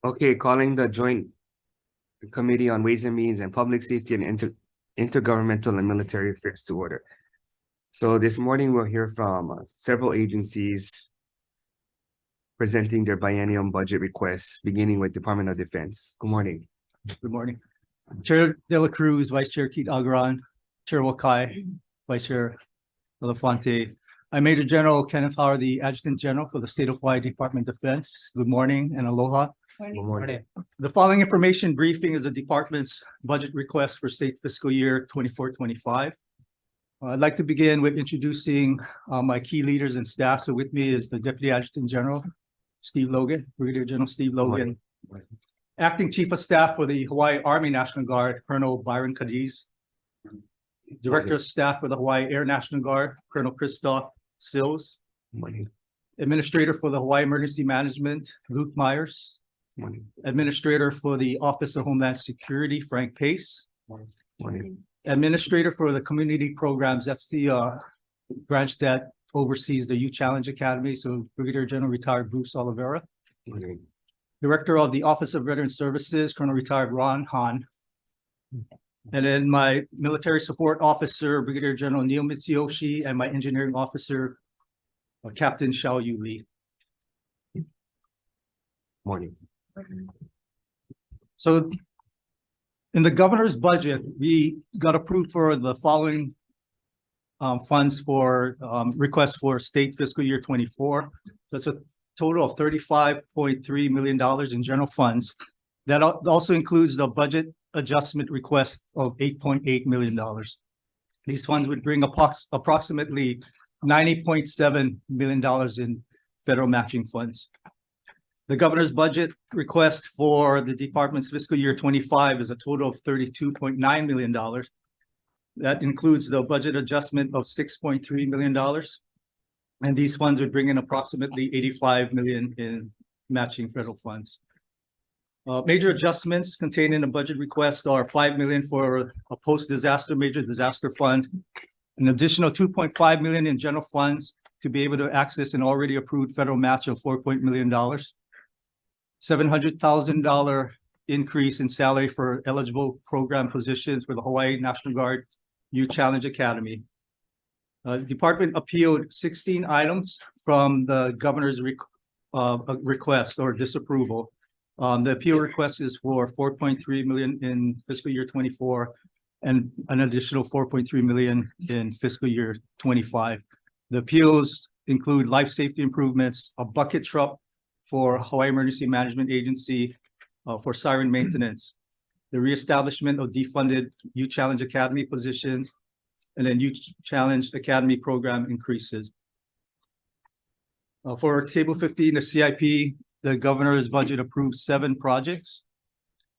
Okay, calling the Joint Committee on Ways and Means and Public Safety and Intergovernmental and Military Affairs to order. So this morning we'll hear from several agencies presenting their biennium budget requests, beginning with Department of Defense. Good morning. Good morning. Chair De La Cruz, Vice Chair Keith Agran, Chair Wakai, Vice Chair Elefante. I'm Major General Kenneth Howard, the Adjutant General for the State of Hawaii Department of Defense. Good morning and aloha. Good morning. The following information briefing is the department's budget request for state fiscal year 24-25. I'd like to begin with introducing my key leaders and staff. So with me is the Deputy Adjutant General, Steve Logan, Brigadier General Steve Logan. Acting Chief of Staff for the Hawaii Army National Guard, Colonel Byron Cadiz. Director of Staff for the Hawaii Air National Guard, Colonel Christoph Sills. Morning. Administrator for the Hawaii Emergency Management, Luke Myers. Morning. Administrator for the Office of Homeland Security, Frank Pace. Morning. Administrator for the Community Programs, that's the branch that oversees the Youth Challenge Academy. So Brigadier General Retired Bruce Oliveira. Morning. Director of the Office of Veteran Services, Colonel Retired Ron Hahn. And then my Military Support Officer, Brigadier General Neil Mitsuyoshi, and my Engineering Officer, Captain Xiao Yu Lee. Morning. So in the governor's budget, we got approved for the following funds for requests for state fiscal year 24. That's a total of $35.3 million in general funds. That also includes the budget adjustment request of $8.8 million. These funds would bring approximately $90.7 million in federal matching funds. The governor's budget request for the department's fiscal year 25 is a total of $32.9 million. That includes the budget adjustment of $6.3 million. And these funds would bring in approximately $85 million in matching federal funds. Major adjustments contained in the budget request are $5 million for a post-disaster major disaster fund, an additional $2.5 million in general funds to be able to access an already approved federal match of $4 million, $700,000 increase in salary for eligible program positions for the Hawaii National Guard Youth Challenge Academy. The department appealed 16 items from the governor's request or disapproval. The appeal request is for $4.3 million in fiscal year 24 and an additional $4.3 million in fiscal year 25. The appeals include life safety improvements, a bucket truck for Hawaii Emergency Management Agency for siren maintenance, the reestablishment of defunded Youth Challenge Academy positions, and then Youth Challenge Academy program increases. For Table 15, the CIP, the governor's budget approved 7 projects.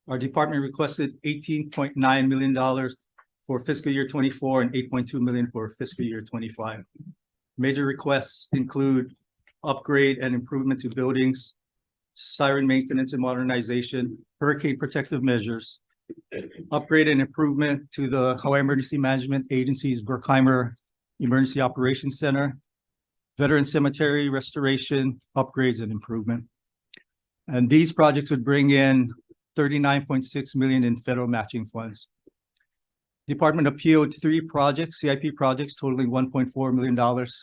Our department requested $18.9 million for fiscal year 24 and $8.2 million for fiscal year 25. Major requests include upgrade and improvement to buildings, siren maintenance and modernization, hurricane protective measures, upgrade and improvement to the Hawaii Emergency Management Agency's Berkheimer Emergency Operations Center, veteran cemetery restoration, upgrades and improvement. And these projects would bring in $39.6 million in federal matching funds. Department appealed 3 projects, CIP projects totaling $1.4 million.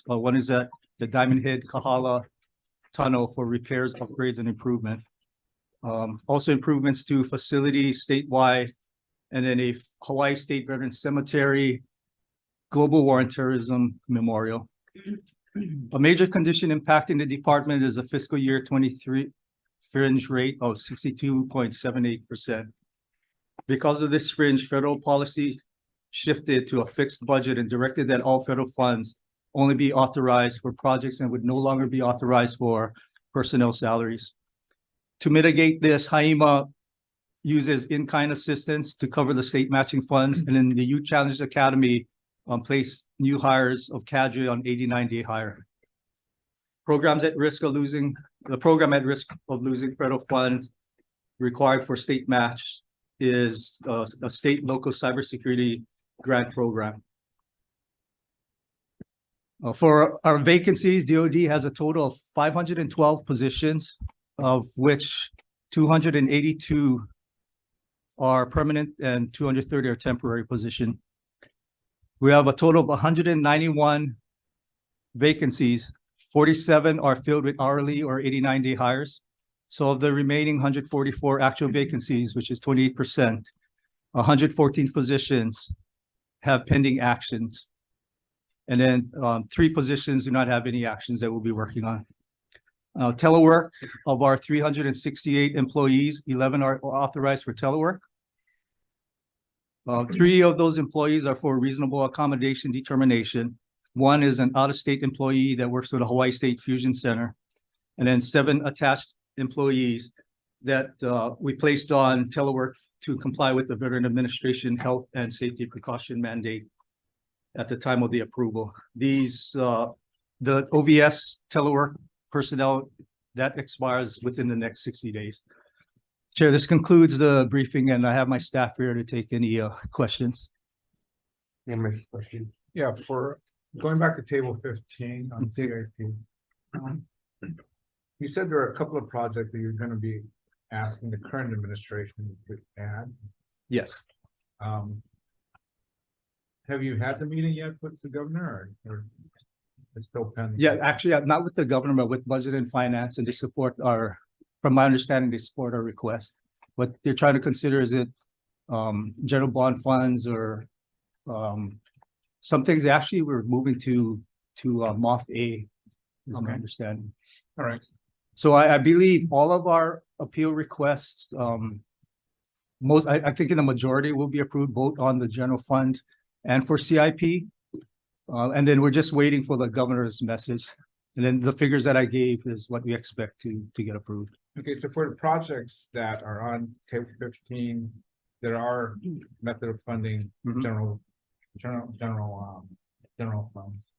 One is at the Diamond Head Kahala Tunnel for repairs, upgrades, and improvement. Also improvements to facilities statewide, and then a Hawaii State Veteran Cemetery, Global War on Terrorism Memorial. A major condition impacting the department is a fiscal year 23 fringe rate of 62.78%. Because of this fringe, federal policy shifted to a fixed budget and directed that all federal funds only be authorized for projects and would no longer be authorized for personnel salaries. To mitigate this, HAIMA uses in-kind assistance to cover the state matching funds, and in the Youth Challenge Academy place new hires of cadre on 89-day hire. Programs at risk of losing, the program at risk of losing federal funds required for state match is a state local cybersecurity grant program. For our vacancies, DoD has a total of 512 positions, of which 282 are permanent and 230 are temporary position. We have a total of 191 vacancies. 47 are filled with hourly or 89-day hires. So of the remaining 144 actual vacancies, which is 28%, 114 positions have pending actions. And then 3 positions do not have any actions that we'll be working on. Telework, of our 368 employees, 11 are authorized for telework. 3 of those employees are for reasonable accommodation determination. 1 is an out-of-state employee that works with the Hawaii State Fusion Center. And then 7 attached employees that we placed on telework to comply with the Veteran Administration Health and Safety Precaution Mandate at the time of the approval. These, the OVS telework personnel, that expires within the next 60 days. Chair, this concludes the briefing, and I have my staff here to take any questions. Members, question? Yeah, for going back to table 15 on CIP. You said there are a couple of projects that you're gonna be asking the current administration to add. Yes. Have you had the meeting yet with the governor or it's still pending? Yeah, actually, I'm not with the governor, but with Budget and Finance, and they support our, from my understanding, they support our request. What they're trying to consider is it general bond funds or some things actually we're moving to MOF A, is my Okay. understanding. All right. So I believe all of our appeal requests, I think in the majority will be approved both on the general fund and for CIP. And then we're just waiting for the governor's message. And then the figures that I gave is what we expect to get approved. Okay, so for the projects that are on table 15, there are method of funding Mhm. general funds.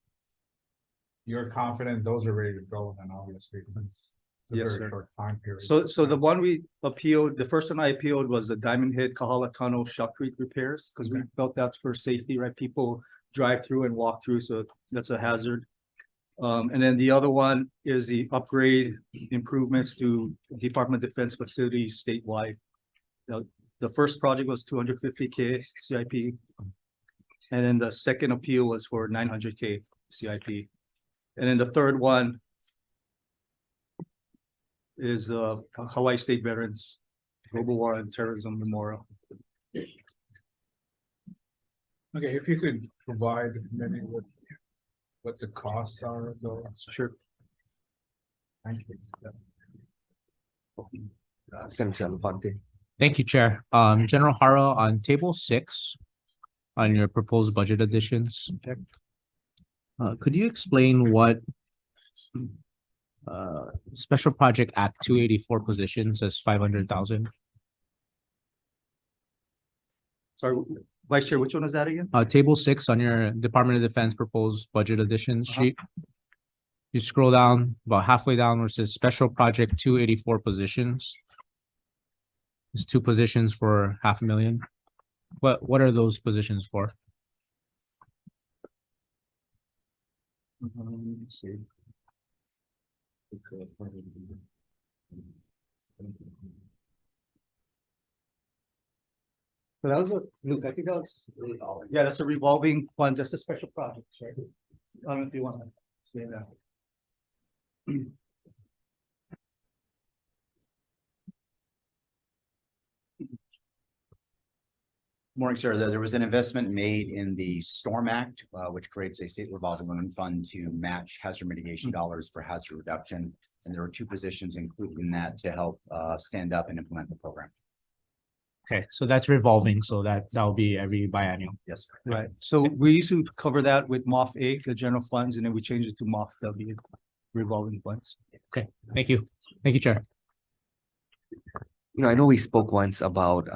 You're confident those are ready to go then, obviously, since it's a Yes, very sir. short time period. So the one we appealed, the first one I appealed was the Diamond Head Kahala Tunnel shotcrete repairs, because we felt that's for safety, right? People drive through and walk through, so that's a hazard. And then the other one is the upgrade improvements to Department of Defense facilities statewide. The first project was 250K CIP. And then the second appeal was for 900K CIP. And then the third one is Hawaii State Veterans Global War and Terrorism Memorial. Okay, if you could provide maybe what the costs are of those. Sure. Thank you. Senator Levante. Thank you, Chair. General Hara, on table 6, on your proposed budget additions. Could you explain what Special Project Act 284 positions as 500,000? Sorry, Vice Chair, which one is that again? Table 6 on your Department of Defense proposed budget additions sheet. You scroll down about halfway down where it says Special Project 284 positions. There's 2 positions for $500,000. What are those positions for? Let's see. So that was a, Luke, I think that was, yeah, that's a revolving fund, just a special project, right? I don't know if you want to say that. Morning, sir. There was an investment made in the Storm Act, which creates a state revolving loan fund to match hazard mitigation dollars for hazard reduction. And there were 2 positions included in that to help stand up and implement the program. Okay, so that's revolving, so that will be every biennial. Yes, sir. Right, so we used to cover that with MOF A, the general funds, and then we changed it to MOF W, revolving funds. Okay, thank you. Thank you, Chair. I know we spoke once about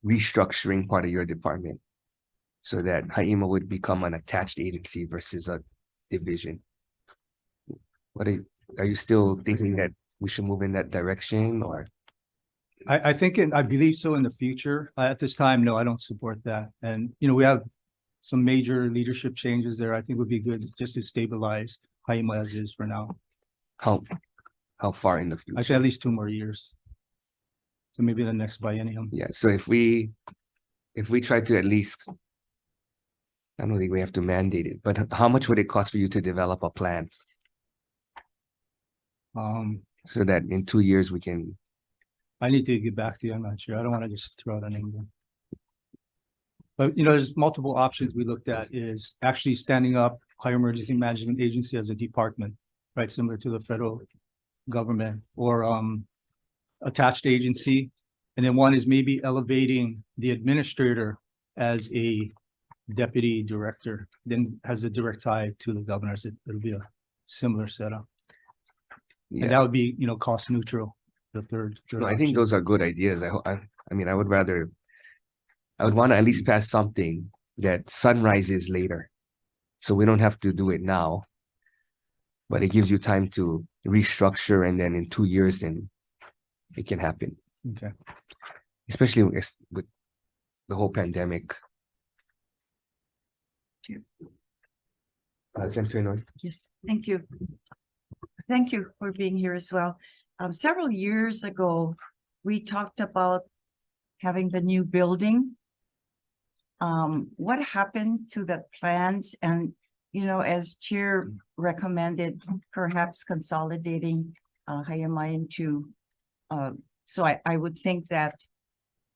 restructuring part of your department so that Ha'ima would become an attached agency versus a division. What are you still thinking that we should move in that direction, or? I think, I believe so in the future. At this time, no, I don't support that. And, we have some major leadership changes there. I think would be good just to stabilize Ha'ima as is for now. How how far in the Actually, future? at least 2 more years. So maybe the next biennium. Yeah, so if we try to at least, I don't think we have to mandate it, but how much would it cost for you to develop a plan so that in 2 years we can, I need to get back to you. I'm not sure. I don't want to just throw out a name. But there's multiple options we looked at is actually standing up Higher Emergency Management Agency as a department, right? Similar to the federal government or attached agency. And then one is maybe elevating the administrator as a deputy director, then has a direct tie to the governor. So it'll be a similar setup. yeah. And that would be, cost neutral, the third. No, I think those are good ideas. I mean, I would want to at least pass something that sunrises later. So we don't have to do it now. But it gives you time to restructure, and then in 2 years, then it can happen. Okay. Especially with the whole pandemic. Senator Noy? Yes, thank you. Thank you for being here as well. Several years ago, we talked about having the new building. What happened to the plans? And, as Chair recommended, perhaps consolidating Hawai'i into, so I would think that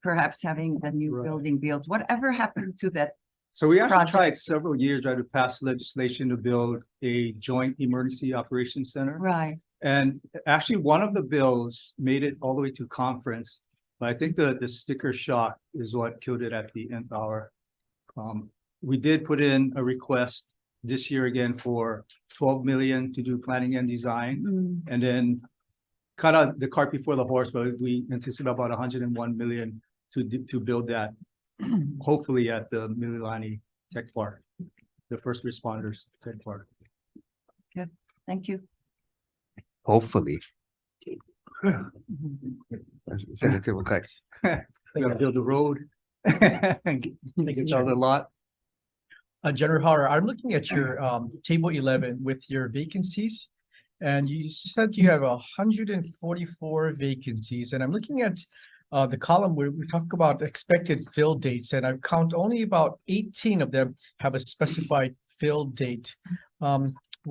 perhaps having the new Right. building built, whatever happened to that? So we actually Project. tried several years, right, to pass legislation to build a joint emergency operations center. Right. And actually, one of the bills made it all the way to conference. But I think the sticker shock is what killed it at the nth hour. We did put in a request this year again for 12 million to do planning and design. Mm, And then cut out the cart before the horse, but we anticipate about 101 million to build that. Hopefully at the Mililani Tech Park, the first responders tech park. Thank you. Hopefully. Senator Wakai. We gotta build the road. And get out the lot. General Harder, I'm looking at your table 11 with your vacancies. And you said you have 144 vacancies, and I'm looking at the column where we talk about expected fill dates, and I count only about 18 of them have a specified fill date.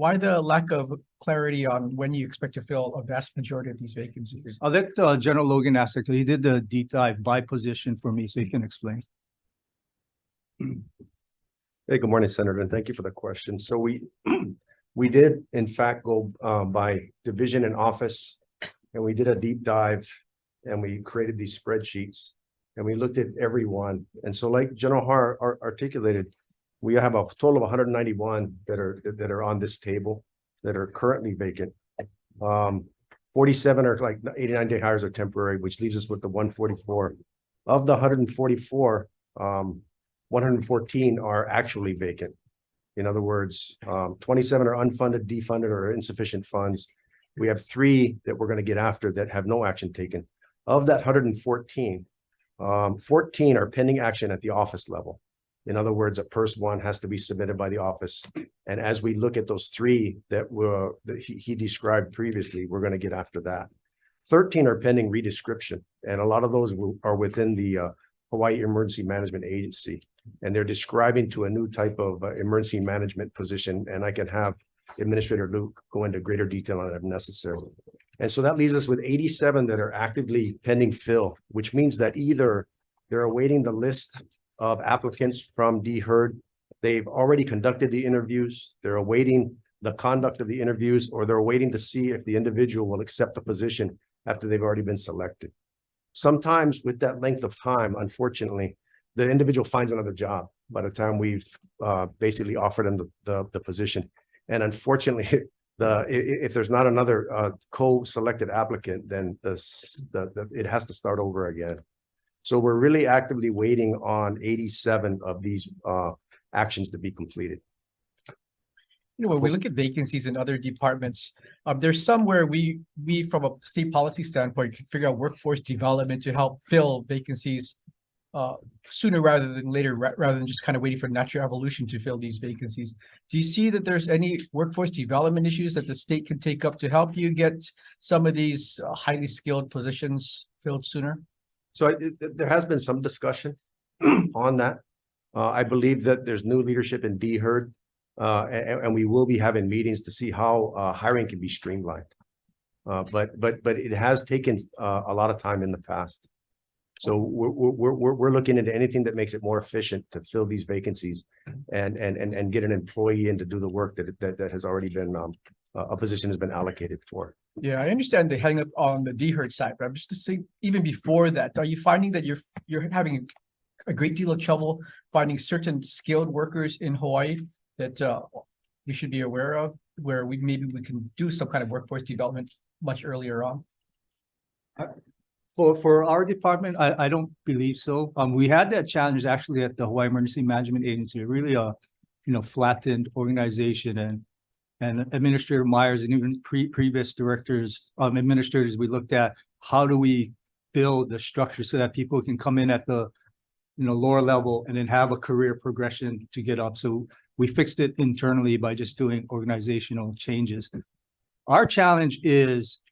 Why the lack of clarity on when you expect to fill a vast majority of these vacancies? I'll let General Logan ask it, 'cause he did the deep dive by position for me, so he can explain. Hey, good morning, Senator, and thank you for the question. So we did in fact go by division and office, and we did a deep dive, and we created these spreadsheets, and we looked at everyone. And so like General Har articulated, we have a total of 191 that are on this table that are currently vacant. 47 are like 89-day hires are temporary, which leaves us with the 144. Of the 144, 114 are actually vacant. In other words, 27 are unfunded, defunded, or insufficient funds. We have 3 that we're going to get after that have no action taken. Of that 114, 14 are pending action at the office level. In other words, a PERS 1 has to be submitted by the office. And as we look at those 3 that he described previously, we're going to get after that. 13 are pending redescription, and a lot of those are within the Hawai'i Emergency Management Agency, and they're describing to a new type of emergency management position, and I can have Administrator Luke go into greater detail on it if necessary. And so that leaves us with 87 that are actively pending fill, which means that either they're awaiting the list of applicants from DHERD, they've already conducted the interviews, they're awaiting the conduct of the interviews, or they're waiting to see if the individual will accept the position after they've already been selected. Sometimes with that length of time, unfortunately, the individual finds another job by the time we've basically offered them the position. And unfortunately, if there's not another co-selected applicant, then it has to start over again. So we're really actively waiting on 87 of these actions to be completed. When we look at vacancies in other departments, there's some where we from a state policy standpoint can figure out workforce development to help fill vacancies sooner rather than later, rather than just kind of waiting for natural evolution to fill these vacancies. Do you see that there's any workforce development issues that the state can take up to help you get some of these highly skilled positions filled sooner? So there has been some discussion on that. I believe that there's new leadership in DHERD. And we will be having meetings to see how hiring can be streamlined. But it has taken a lot of time in the past. So we're looking into anything that makes it more efficient to fill these vacancies and get an employee in to do the work that has already been a position has been allocated for. Yeah, I understand the hang up on the DHERD side, but I'm just to say, even before that, are you finding that you're having a great deal of trouble finding certain skilled workers in Hawaii that we should be aware of, where we can do some kind of workforce development much earlier on? For our department, I don't believe so. We had that challenge actually at the Hawaii Emergency Management Agency, really flattened organization, and Administrator Myers and even previous directors, administrators, we looked at how do we build the structure so that people can come in at the lower level and then have a career progression to get up. So we fixed it internally by just doing organizational changes. Our challenge is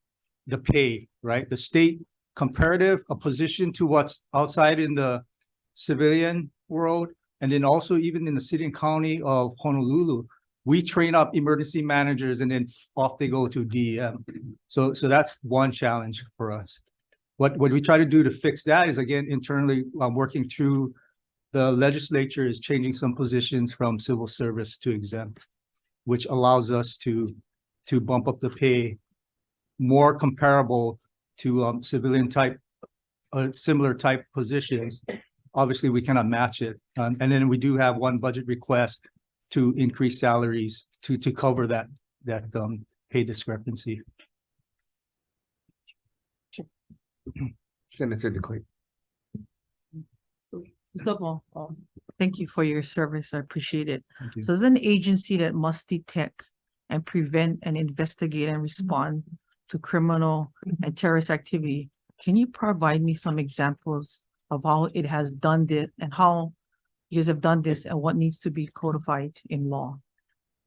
the pay, right? The state comparative, a position to what's outside in the civilian world, and then also even in the city and county of Honolulu, we train up emergency managers and then off they go to DEM. So that's one challenge for us. What we try to do to fix that is, again, internally working through the legislature is changing some positions from civil service to exempt, which allows us to bump up the pay more comparable to civilian type, similar type positions. Obviously, we cannot match it. And then we do have one budget request to increase salaries to cover that pay discrepancy. Senator DeCoy. First of all, thank you for your service. I appreciate it. Thank you. So as an agency that must detect and prevent and investigate and respond to criminal and terrorist activity, can you provide me some examples of how it has done this and how you guys have done this and what needs to be codified in law?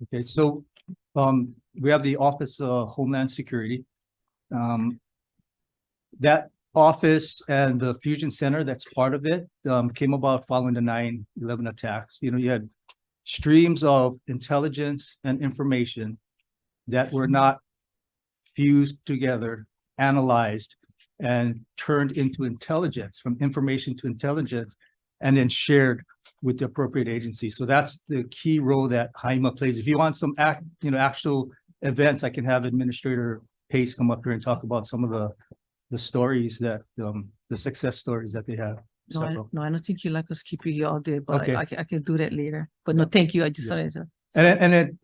Okay, so we have the Office of Homeland Security. That office and the fusion center that's part of it came about following the 9/11 attacks. You had streams of intelligence and information that were not fused together, analyzed, and turned into intelligence, from information to intelligence, and then shared with the appropriate agency. So that's the key role that HAIMA plays. If you want some actual events, I can have Administrator Pace come up here and talk about some of the stories that the success stories that they have. No, I don't think you like us keep you here all day, but Okay. I can do that later. But no, thank you. I just wanted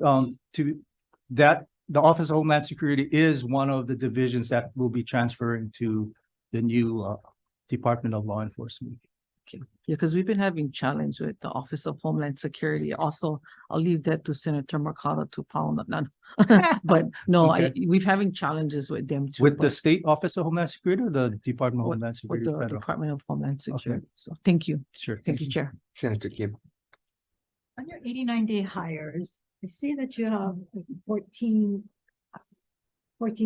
to. The Office of Homeland Security is one of the divisions that will be transferring to the new Department of Law Enforcement. Okay. Yeah, because we've been having challenge with the Office of Homeland Security. Also, I'll leave that to Senator Mercado to pound on. But no, Okay. we've having challenges with them too. With the but State Office of Homeland Security or the Department of with- Homeland with Security? the Federal? Department of Homeland Security. So thank you. Sure. Thank you, Chair. Senator Kim. On your 89-day hires, I see that you have 14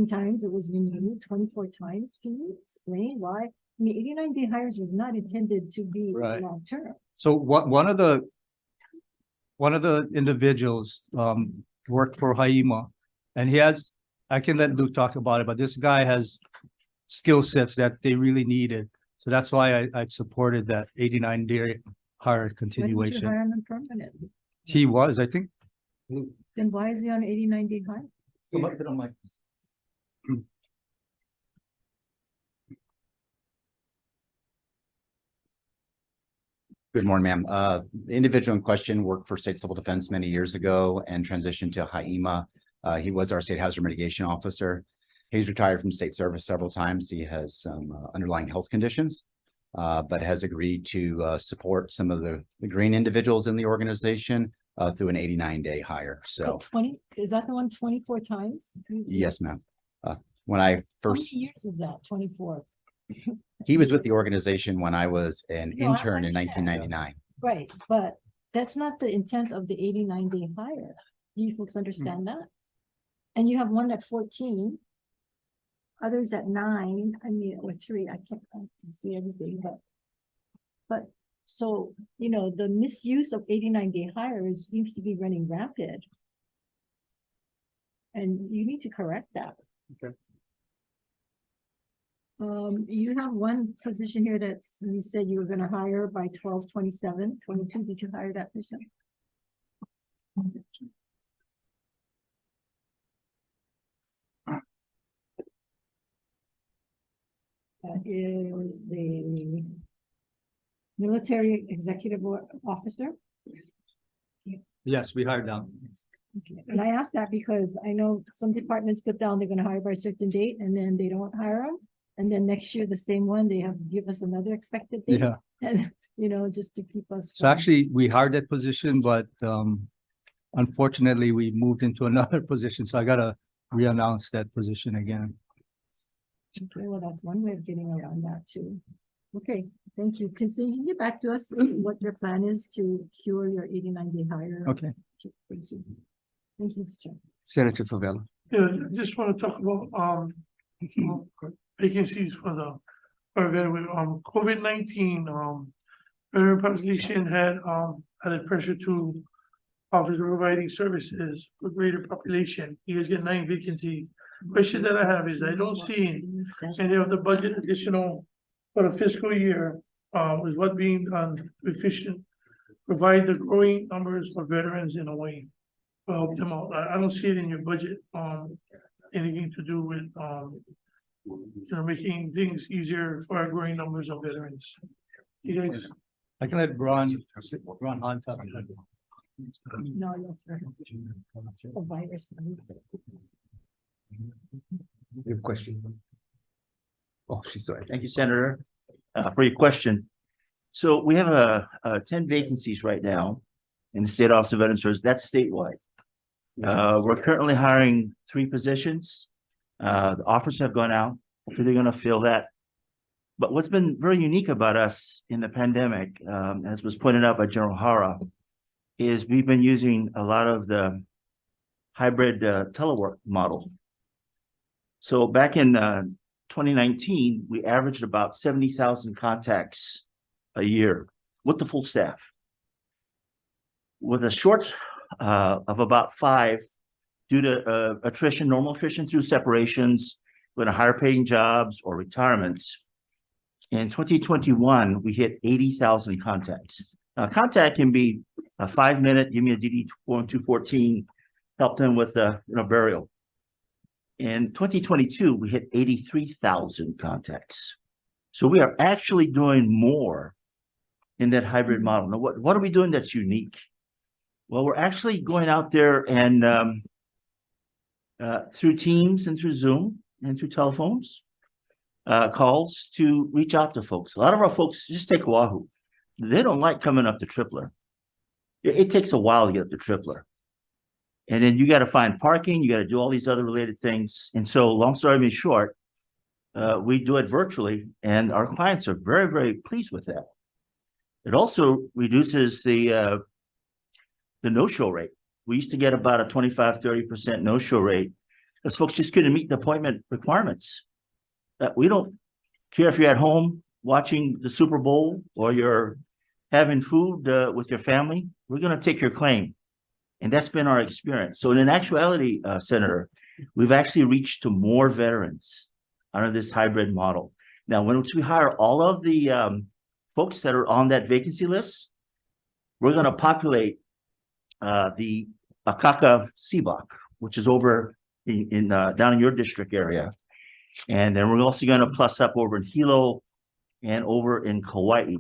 times it was renewed, 24 times. Can you explain why? I mean, 89-day hires was not intended to be Right. long-term. So one of the individuals worked for HAIMA, and I can let Luke talk about it, but this guy has skill sets that they really needed. So that's why I supported that 89-day hire Why didn't you continuation. hire him permanently? He was, I think. Then why is he on 89-day hire? Come up to the mic. Good morning, ma'am. The individual in question worked for State Civil Defense many years ago and transitioned to HAIMA. He was our State Hazard Mitigation Officer. He's retired from state service several times. He has some underlying health conditions, but has agreed to support some of the green individuals in the organization through an 89-day hire. So 20, is that the one 24 times? yes, ma'am. When I How first, many years is that? 24? He was with the organization when I was an No, I intern in understand. 1999. Right, but that's not the intent of the 89-day hire. Do you folks understand that? And you have one at 14. Others at 9, I mean, or 3, I can see everything, but so, you know, the misuse of 89-day hires seems to be running rampant. And you need to correct that. Okay. You have one position here that's, you said you were gonna hire by 12/27/22. Did you hire that person? That is the military executive officer. Yes, we hired down. Okay. And I ask that because I know some departments put down they're gonna hire by a certain date and then they don't hire them. And then next year, the same one, they have to give us another expected date. Yeah. And, you know, just to keep us. So actually, we hired that position, but unfortunately, we moved into another position, so I gotta re-announce that position again. Okay, well, that's one way of getting around that too. Okay, thank you. Can you get back to us what your plan is to cure your 89-day hire? Okay. Thank you. Thank you, Mr. Chair. Senator Favela. Yeah, just want to talk about vacancies for COVID-19 veteran population had added pressure to office providing services for greater population. You guys get 9 vacancies. Question that I have is I don't see any of the budget additional for the fiscal year is what being done to efficient provide the growing numbers of veterans in Hawaii. Help them out. I don't see it in your budget, anything to do with, making things easier for our growing numbers of veterans. You guys, I can let Ron Hunt. No, that's a virus. Your question. Oh, she's sorry. Thank you, Senator, for your question. So we have 10 vacancies right now in the State Office of Veteran Services. That's statewide. We're currently hiring 3 positions. The offers have gone out. Hopefully they're going to fill that. But what's been very unique about us in the pandemic, as was pointed out by General Hara, is we've been using a lot of the hybrid telework model. So back in 2019, we averaged about 70,000 contacts a year with the full staff. With a short of about 5 due to attrition, normal attrition through separations, with higher paying jobs or retirements. In 2021, we hit 80,000 contacts. Now, contact can be a 5-minute, give me a DD 214, help them with a burial. In 2022, we hit 83,000 contacts. So we are actually doing more in that hybrid model. Now, what are we doing that's unique? Well, we're actually going out there and through Teams and through Zoom and through telephones, calls to reach out to folks. A lot of our folks, just take Oahu. They don't like coming up to Tripler. It takes a while to get up to Tripler. And then you got to find parking, you got to do all these other related things. And so, long story being short, we do it virtually, and our clients are very, very pleased with that. It also reduces the no-show rate. We used to get about a 25–30% no-show rate because folks just couldn't meet the appointment requirements. We don't care if you're at home watching the Super Bowl or you're having food with your family. We're going to take your claim. And that's been our experience. So in actuality, Senator, we've actually reached to more veterans under this hybrid model. Now, once we hire all of the folks that are on that vacancy list, we're going to populate the Akaka Seabach, which is over in down in your district area. And then we're also going to plus up over in Hilo and over in Kauai.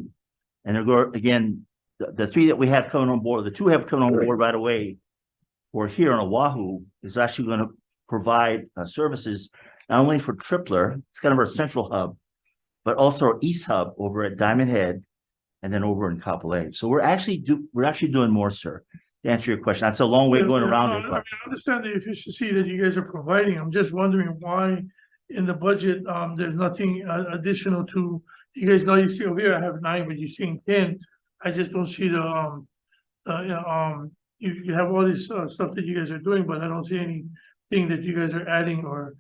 And they're going, again, the 3 that we have coming on board, the 2 have come on board right away, or here on Oahu, is actually going to provide services not only for Tripler, it's kind of our central hub, but also our east hub over at Diamond Head, and then over in Kapolei. So we're actually doing more, sir. To answer your question, that's a long way going around it. I understand the efficiency that you guys are providing. I'm just wondering why in the budget, there's nothing additional to, you guys know, you see over here, I have 9, but you're seeing 10. I just don't see the, you have all this stuff that you guys are doing, but I don't see anything that you guys are adding or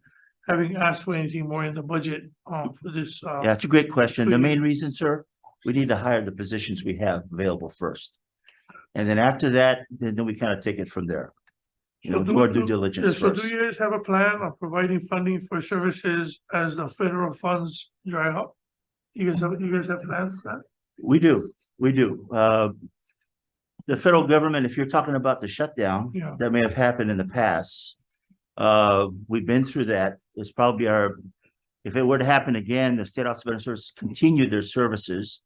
having asked for anything more in the budget, for this, Yeah, it's a great question. The so you- main reason, sir, we need to hire the positions we have available first. And then after that, then we kind of take it from there. You know, So do our do- due do- diligence So first. do you guys have a plan of providing funding for services as the federal funds dry up? You guys have plans for that? We do. The federal government, if you're talking about the shutdown Yeah. that may have happened in the past, we've been through that. It's probably if it were to happen again, the state Office of Veterans Services continued their services,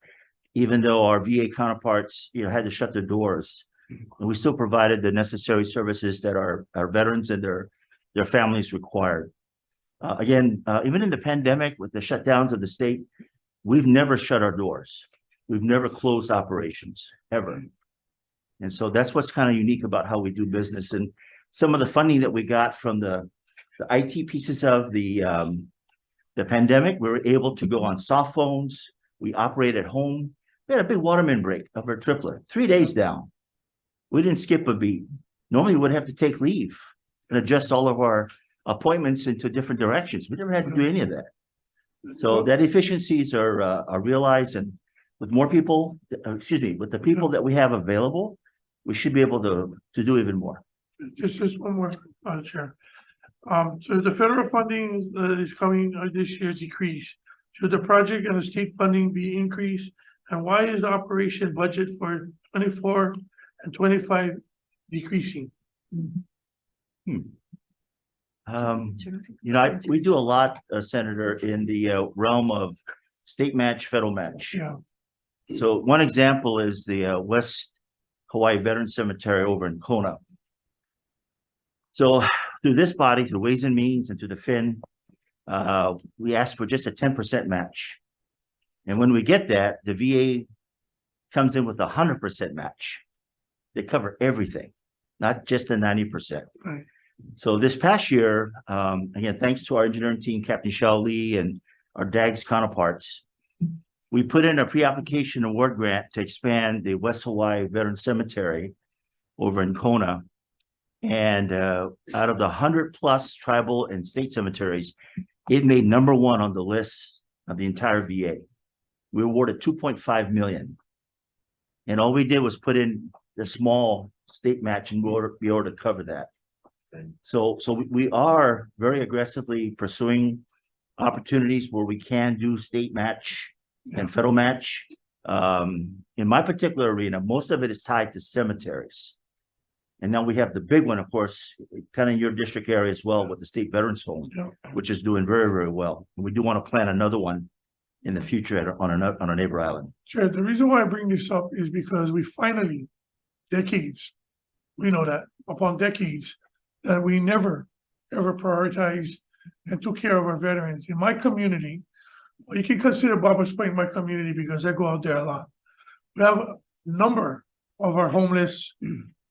even though our VA counterparts, had to shut their doors. And we still provided the necessary services that our veterans and their families required. Again, even in the pandemic with the shutdowns of the state, we've never shut our doors. We've never closed operations, ever. And so that's what's kind of unique about how we do business. And some of the funding that we got from the IT pieces of the pandemic, we were able to go on soft phones. We operate at home. We had a big waterman break of our triplet, 3 days down. We didn't skip a beat. Normally we'd have to take leave and adjust all of our appointments into different directions. We never had to do any of that. So that efficiencies are realized, and with more people, with the people that we have available, we should be able to do even more. Just one more, Chair. So the federal funding that is coming this year decrease. Should the project and the state funding be increased? And why is the operation budget for 24 and 25 decreasing? We do a lot, Senator, in the realm of state match, federal match. Yeah. So one example is the West Hawaii Veterans Cemetery over in Kona. So through this body, through Ways and Means and through the FIN, we asked for just a 10% match. And when we get that, the VA comes in with 100% match. They cover everything, not just the 90%. Right. So this past year, again, thanks to our engineering team, Captain Shao Lee and our DAGS counterparts, we put in a pre-application award grant to expand the West Hawaii Veterans Cemetery over in Kona. And out of the 100+ tribal and state cemeteries, it made #1 on the list of the entire VA. We awarded $2.5 million. And all we did was put in the small state match in order to be able to cover that. So we are very aggressively pursuing opportunities where we can do state match and federal match. In my particular arena, most of it is tied to cemeteries. And now we have the big one, of course, kind of in your district area as well with the State Veterans Home, which is doing very, very well. And we do want to plan another one in the future on a neighbor island. Chair, the reason why I bring this up is because we finally, decades, we know that upon decades, that we never, ever prioritized and took care of our veterans. In my community, well, you can consider Barbara Spring my community because I go out there a lot. We have a number of our homeless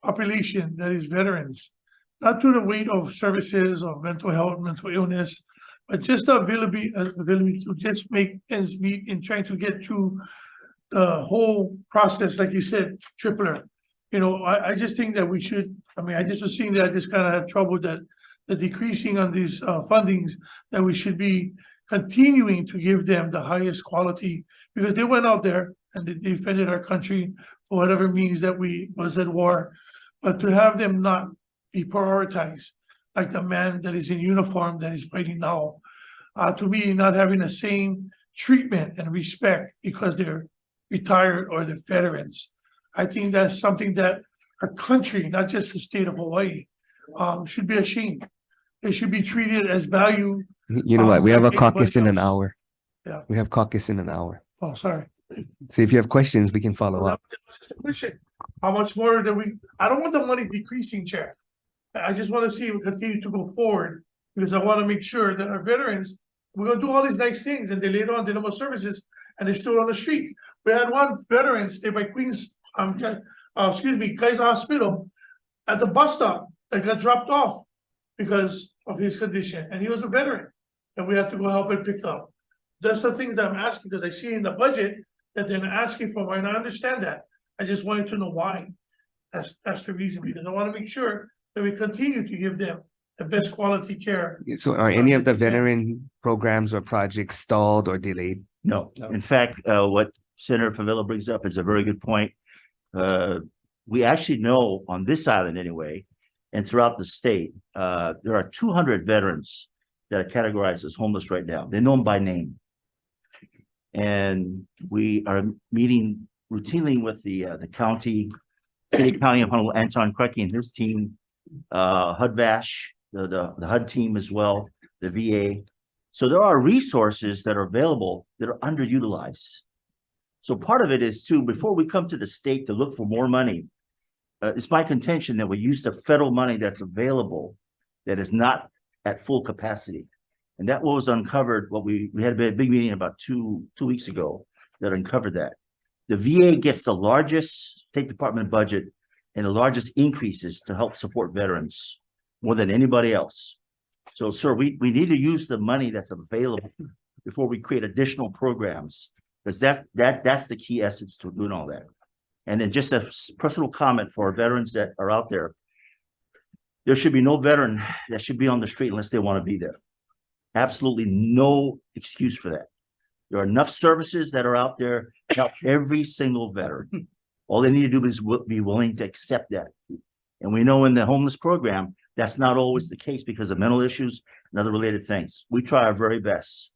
population that is veterans, not to the weight of services or mental health, mental illness, but just the ability to just make ends meet in trying to get through the whole process, like you said, tripler. I just think that we should, I just was seeing that I just kind of have trouble that the decreasing on these fundings, that we should be continuing to give them the highest quality, because they went out there and they defended our country for whatever means that we was at war. But to have them not be prioritized, like the man that is in uniform that is fighting now, to me, not having the same treatment and respect because they're retired or they're veterans. I think that's something that our country, not just the state of Hawaii, should be ashamed. They should be treated as value. You know what? We have a like caucus in an anybody else. hour. Yeah. We have caucus in an hour. Oh, sorry. So if you have questions, we can follow Well, up. that was just a question. How much more do I don't want the money decreasing, Chair. I just want to see it continue to go forward, because I want to make sure that our veterans, we're gonna do all these nice things and they later on deliver services and they're still on the street. We had one veteran stay by Queens, Guy's Hospital at the bus stop that got dropped off because of his condition, and he was a veteran. and we have to go help it pick up. That's the things I'm asking, because I see in the budget that they're asking for, and I understand that. I just wanted to know why. That's the reason, because I want to make sure that we continue to give them the best quality care. So are any of the veteran programs or projects stalled or delayed? No, in fact, what Senator Favela brings up is a very good point. We actually know on this island anyway, and throughout the state, there are 200 veterans that are categorized as homeless right now. They know them by name. And we are meeting routinely with the county, City County of Honolulu, Anton Krecky and his team, HUD-VASH, the HUD team as well, the VA. So there are resources that are available that are underutilized. So part of it is too, before we come to the state to look for more money, it's my contention that we use the federal money that's available that is not at full capacity. And that was uncovered, what we had a big meeting about two weeks ago that uncovered that. The VA gets the largest State Department budget and the largest increases to help support veterans more than anybody else. So, sir, we need to use the money that's available before we create additional programs, because that's the key essence to doing all that. And then just a personal comment for our veterans that are out there. There should be no veteran that should be on the street unless they want to be there. Absolutely no excuse for that. There are enough services that are out there to help every single veteran. All they need to do is be willing to accept that. And we know in the homeless program, that's not always the case because of mental issues and other related things. We try our very best,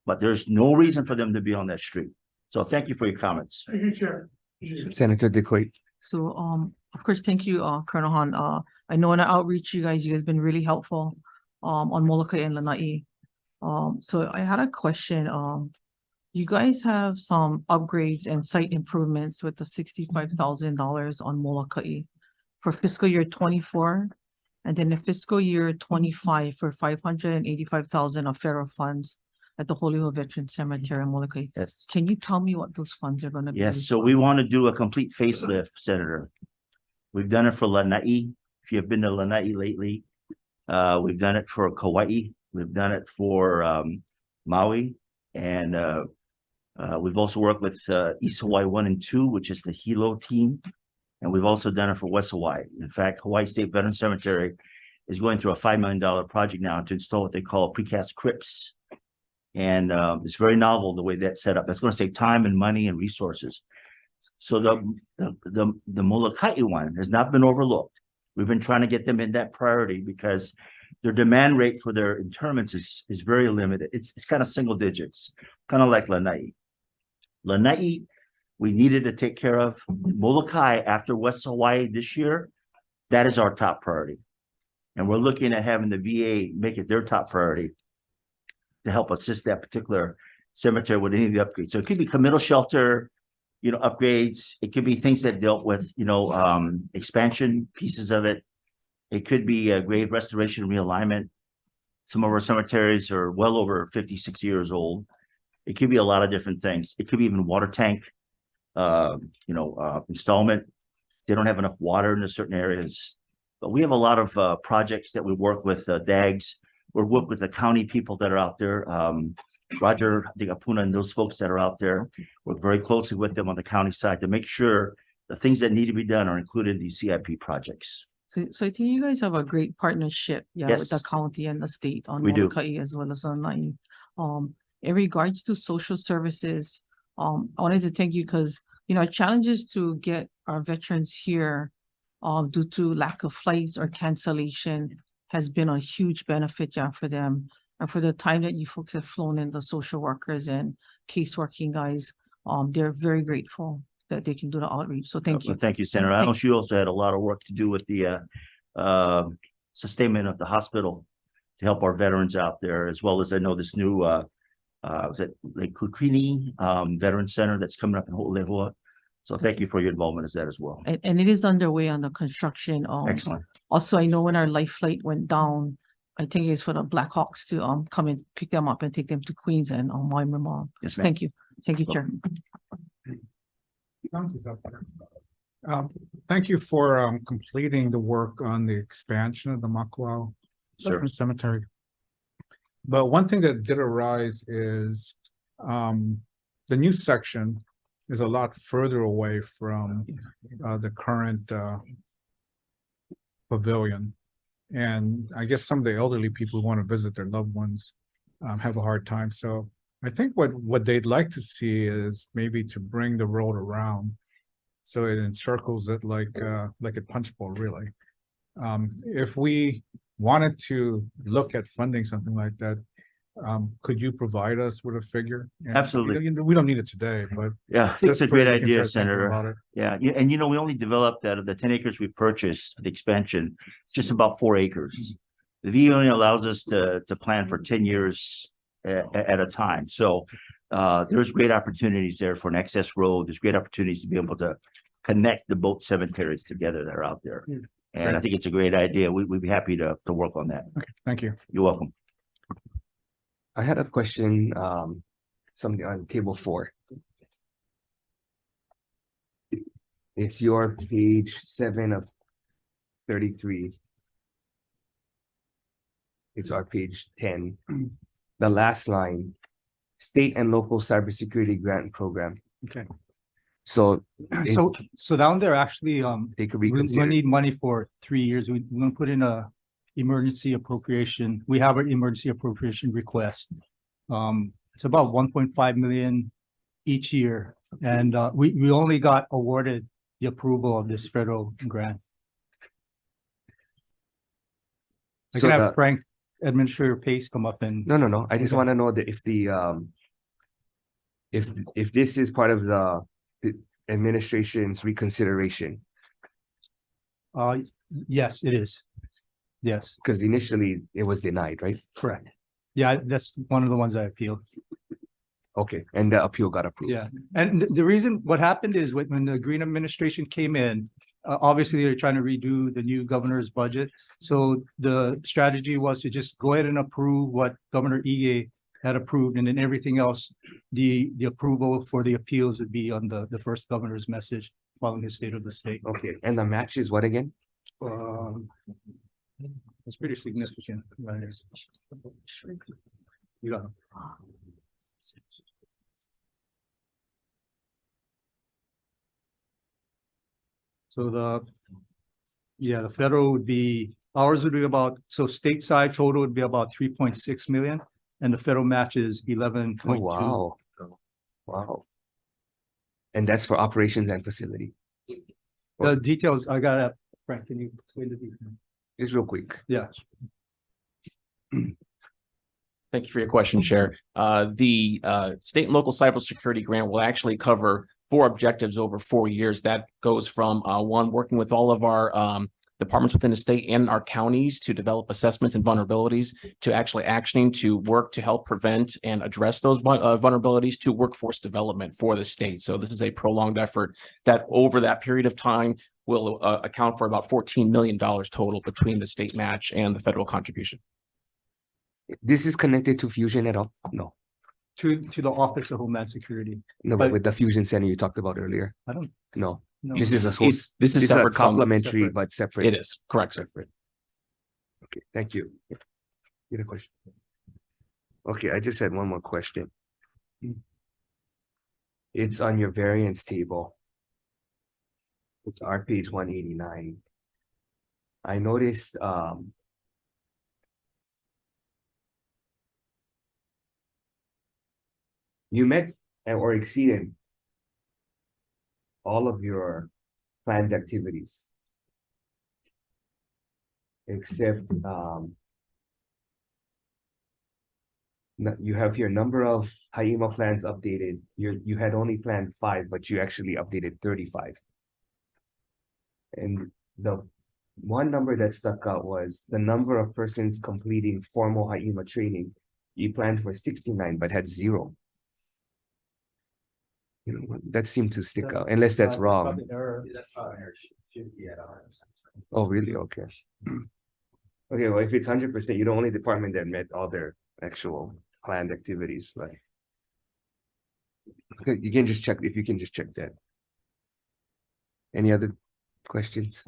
but there's no reason for them to be on that street. So thank you for your comments. Thank you, Chair. Senator DeQuaid. So, of course, thank you, Colonel Han. I know in our outreach, you guys been really helpful, on Molokai and Lanai. So I had a question. You guys have some upgrades and site improvements with the $65,000 on Molokai for fiscal year 24. And then the fiscal year 25 for 585,000 of federal funds at the Holy Hill Veteran Cemetery in Molokai. Yes. Can you tell me what those funds are gonna be? Yes, so we want to do a complete facelift, Senator. We've done it for Lanai. If you've been to Lanai lately, we've done it for Kauai. We've done it for Maui, and we've also worked with East Hawaii 1 and 2, which is the Hilo team, and we've also done it for West Hawaii. In fact, Hawaii State Veteran Cemetery is going through a $5 million project now to install what they call precast crypts. And it's very novel the way that's set up. That's going to save time and money and resources. So the Molokai one has not been overlooked. We've been trying to get them in that priority because their demand rate for their interments is very limited. It's kind of single digits, kind of like Lanai. Lanai, we needed to take care of. Molokai after West Hawaii this year, that is our top priority. And we're looking at having the VA make it their top priority to help assist that particular cemetery with any of the upgrades. So it could be committal shelter, upgrades. It could be things that dealt with, expansion pieces of it. It could be a grave restoration realignment. Some of our cemeteries are well over 50, 60 years old. It could be a lot of different things. It could be even water tank, installment. They don't have enough water in certain areas. But we have a lot of projects that we work with DAGs. We work with the county people that are out there. Roger, I think Apuna and those folks that are out there. Work very closely with them on the county side to make sure the things that need to be done are included in these CIP projects. So I think you guys have a great partnership, with the Yes. county and the state on We do. Molokai as well as Lanai. In regards to social services, I wanted to thank you because, challenges to get our veterans here, due to lack of flights or cancellation has been a huge benefit, for them. And for the time that you folks have flown in, the social workers and caseworking guys, they're very grateful that they can do the outreach. So thank you. Well, thank you, Senator. I know she also had a lot of work to do with the sustainment of the hospital to help our veterans out there, as well as I know this new was it Lake Kukini Veteran Center that's coming up in Ho'olehua. So thank you for your involvement as that as well. And it is underway on the construction. Excellent. Also, I know when our life flight went down, I think it's for the Blackhawks to come and pick them up and take them to Queens and Waimea. Yes, ma'am. Thank you. Thank you, Chair. Thank you for completing the work on the expansion of the Makuau Sure. Cemetery. But one thing that did arise is, the new section is a lot further away from, the current, pavilion. And I guess some of the elderly people who want to visit their loved ones, have a hard time. So I think what they'd like to see is maybe to bring the road around. So it encircles it like a punch bowl, really. If we wanted to look at funding something like that, could you provide us with a figure? And Absolutely. We don't need it today, but Yeah, I think it's just a great so we can idea, start thinking about Senator. it. Yeah, and we only developed out of the 10 acres we purchased, the expansion, it's just about 4 acres. The V only allows us to plan for 10 years at a time. So there's great opportunities there for an access road. There's great opportunities to be able to connect the both cemeteries together that are out there. And I think it's a great idea. We'd be happy to work on that. Okay, thank you. You're welcome. I had a question, something on table 4. It's your page 7 of 33. It's our page 10. The last line, state and local cybersecurity grant program. Okay. So So down there, actually, they could be we considered. need money for 3 years. We're gonna put in a emergency appropriation. We have an emergency appropriation request. It's about 1.5 million each year. And we only got awarded the approval of this federal grant. I So can have the- Frank, Administrator Pace, come up and. No. I just Okay. want to know that if the if this is part of the administration's reconsideration, Yes, it is. Yes, because initially it was denied, right? correct. Yeah, that's one of the ones I appealed. Okay, and the appeal got approved. Yeah, and the reason, what happened is when the Green administration came in, obviously they're trying to redo the new governor's budget. So the strategy was to just go ahead and approve what Governor Ige had approved, and then everything else, the approval for the appeals would be on the first governor's message following his state of the state. Okay, and the match is what again? It's pretty significant. Right? You got it. So the federal would be, ours would be about, so stateside total would be about 3.6 million, and the federal match is 11.2. Oh, wow. And that's for operations and facility. The details, I gotta, Frank, can you explain the details? Just real quick. Yeah. Thank you for your question, Chair. The state and local cybersecurity grant will actually cover 4 objectives over 4 years. That goes from 1, working with all of our departments within the state and our counties to develop assessments and vulnerabilities, to actually actioning to work to help prevent and address those vulnerabilities, to workforce development for the state. So this is a prolonged effort that over that period of time will account for about $14 million total between the state match and the federal contribution. This is connected to Fusion at all? No. To the Office of Homeland Security. No, but with the Fusion Center you talked about earlier. I don't. No. No. This is a This is a separate from- complementary separate. but separate. It is, correct, sir. Separate. Okay, thank you. You had a question? Okay, I just had one more question. It's on your variance table. It's our page 189. I noticed you met or exceeded all of your planned activities. Except you have your number of Ha'ima plans updated. You had only planned 5, but you actually updated 35. And the one number that stuck out was the number of persons completing formal Ha'ima training. You planned for 69, but had 0. You know, that seemed to stick out, unless that's wrong. Oh, really? Okay. Okay, well, if it's 100%, you're the only department that met all their actual planned activities, but okay, you can just check, if you can just check that. Any other questions?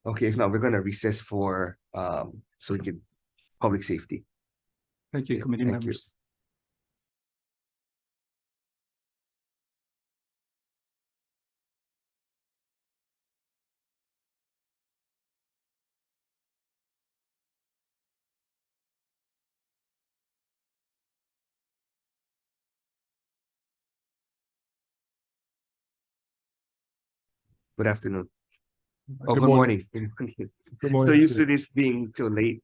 Okay, if not, we're gonna recess for so we can public safety. Thank you, committee Thank you. members. Good afternoon. Oh, good Good morning. morning. Good So morning. used to this being too late.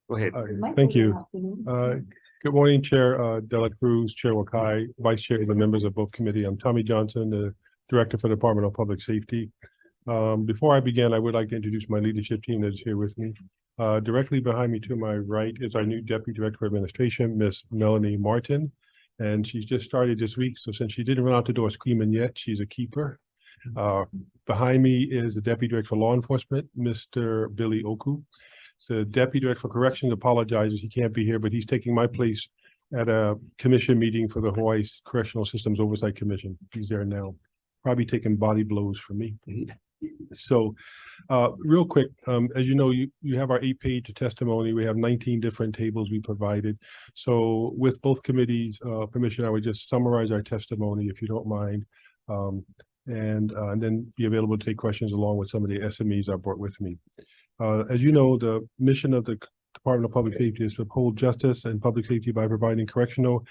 Go ahead. Thank you. Good morning, Chair Dela Cruz, Chair Wakai, Vice Chairs and members of both committee. I'm Tommy Johnson, the Director for the Department of Public Safety. Before I begin, I would like to introduce my leadership team that's here with me. Directly behind me to my right is our new Deputy Director of Administration, Miss Melanie Martin. And she's just started this week, so since she didn't run out the door screaming yet, she's a keeper. Behind me is the Deputy Director for Law Enforcement, Mr. Billy Oku. The Deputy Director for Corrections apologizes he can't be here, but he's taking my place at a commission meeting for the Hawaii Correctional Systems Oversight Commission. He's there now, probably taking body blows for me. So real quick, as you know, you have our 8-page testimony. We have 19 different tables we provided. So with both committees' permission, I would just summarize our testimony, if you don't mind, and then be available to take questions along with some of the SMEs I brought with me. As you know, the mission of the Department of Public Safety is to uphold justice and public safety by providing correctional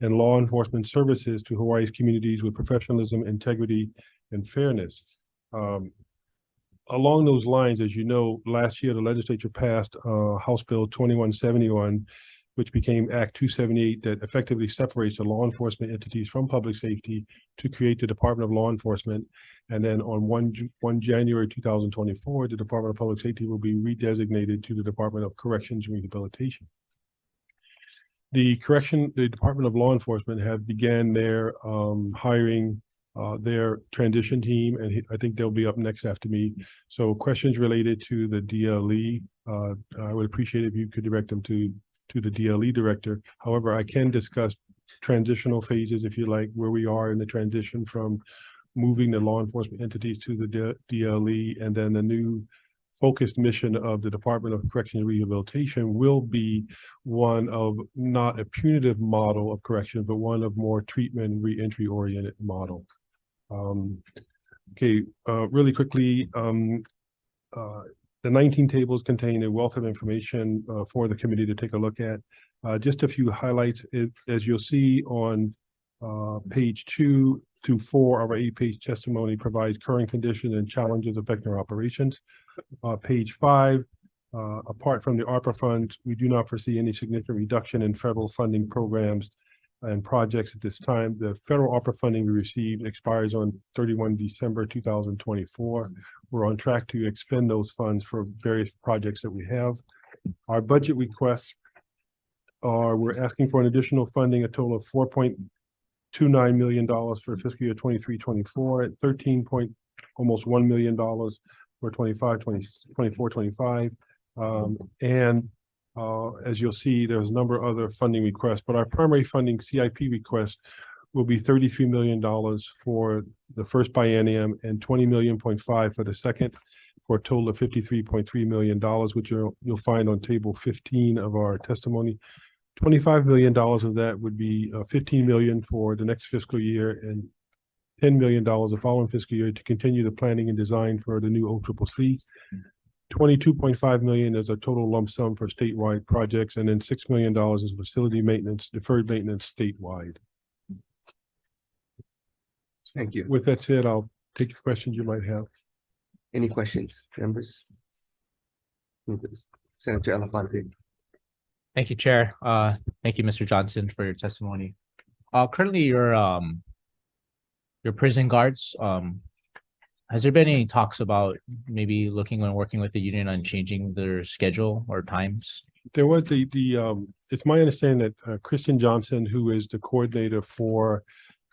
and law enforcement services to Hawaii's communities with professionalism, integrity, and fairness. Along those lines, as you know, last year the legislature passed House Bill 2171, which became Act 278, that effectively separates the law enforcement entities from public safety to create the Department of Law Enforcement. And then on 1 January 2024, the Department of Public Safety will be redesignated to the Department of Corrections and Rehabilitation. The Department of Law Enforcement have began their hiring their transition team, and I think they'll be up next after me. So questions related to the DLE, I would appreciate if you could direct them to the DLE director. However, I can discuss transitional phases, if you like, where we are in the transition from moving the law enforcement entities to the DLE, and then the new focused mission of the Department of Corrections and Rehabilitation will be one of not a punitive model of correction, but one of more treatment and reentry oriented model. Really quickly, the 19 tables contain a wealth of information for the committee to take a look at. Just a few highlights, as you'll see on page 2 to 4 of our 8-page testimony provides current conditions and challenges affecting our operations. Page 5, apart from the ARPA funds, we do not foresee any significant reduction in federal funding programs and projects at this time. The federal ARPA funding we received expires on 31 December 2024. We're on track to expend those funds for various projects that we have. Our budget requests are, we're asking for an additional funding, a total of $4.29 million for fiscal year 23-24, at almost $1 million for 24-25. As you'll see, there's a number of other funding requests, but our primary funding CIP request will be $33 million for the first biennium and $20.5 million for the second, for a total of $53.3 million, which you'll find on table 15 of our testimony. $25 million of that would be $15 million for the next fiscal year and $10 million the following fiscal year to continue the planning and design for the new OCCC. $22.5 million is a total lump sum for statewide projects, and then $6 million is facility maintenance, deferred maintenance statewide. Thank you. With that said, I'll take your questions you might have. Any questions, members? Senator Elefante. Thank you, Chair. Thank you, Mr. Johnson, for your testimony. Currently, your prison guards, has there been any talks about maybe looking and working with the union on changing their schedule or times? There was it's my understanding that Kristen Johnson, who is the coordinator for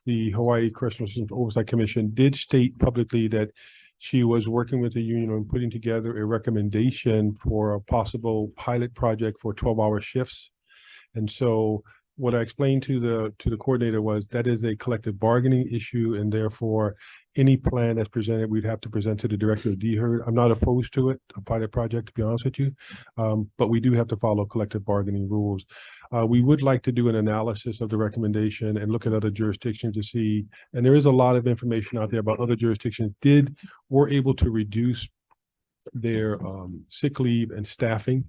the Hawaii Correctional Systems Oversight Commission, did state publicly that she was working with the union on putting together a recommendation for a possible pilot project for 12-hour shifts. And so what I explained to the coordinator was that is a collective bargaining issue, and therefore any plan that's presented, we'd have to present to the director of DHERD. I'm not opposed to it, a pilot project, to be honest with you. But we do have to follow collective bargaining rules. We would like to do an analysis of the recommendation and look at other jurisdictions to see, and there is a lot of information out there about other jurisdictions were able to reduce their sick leave and staffing.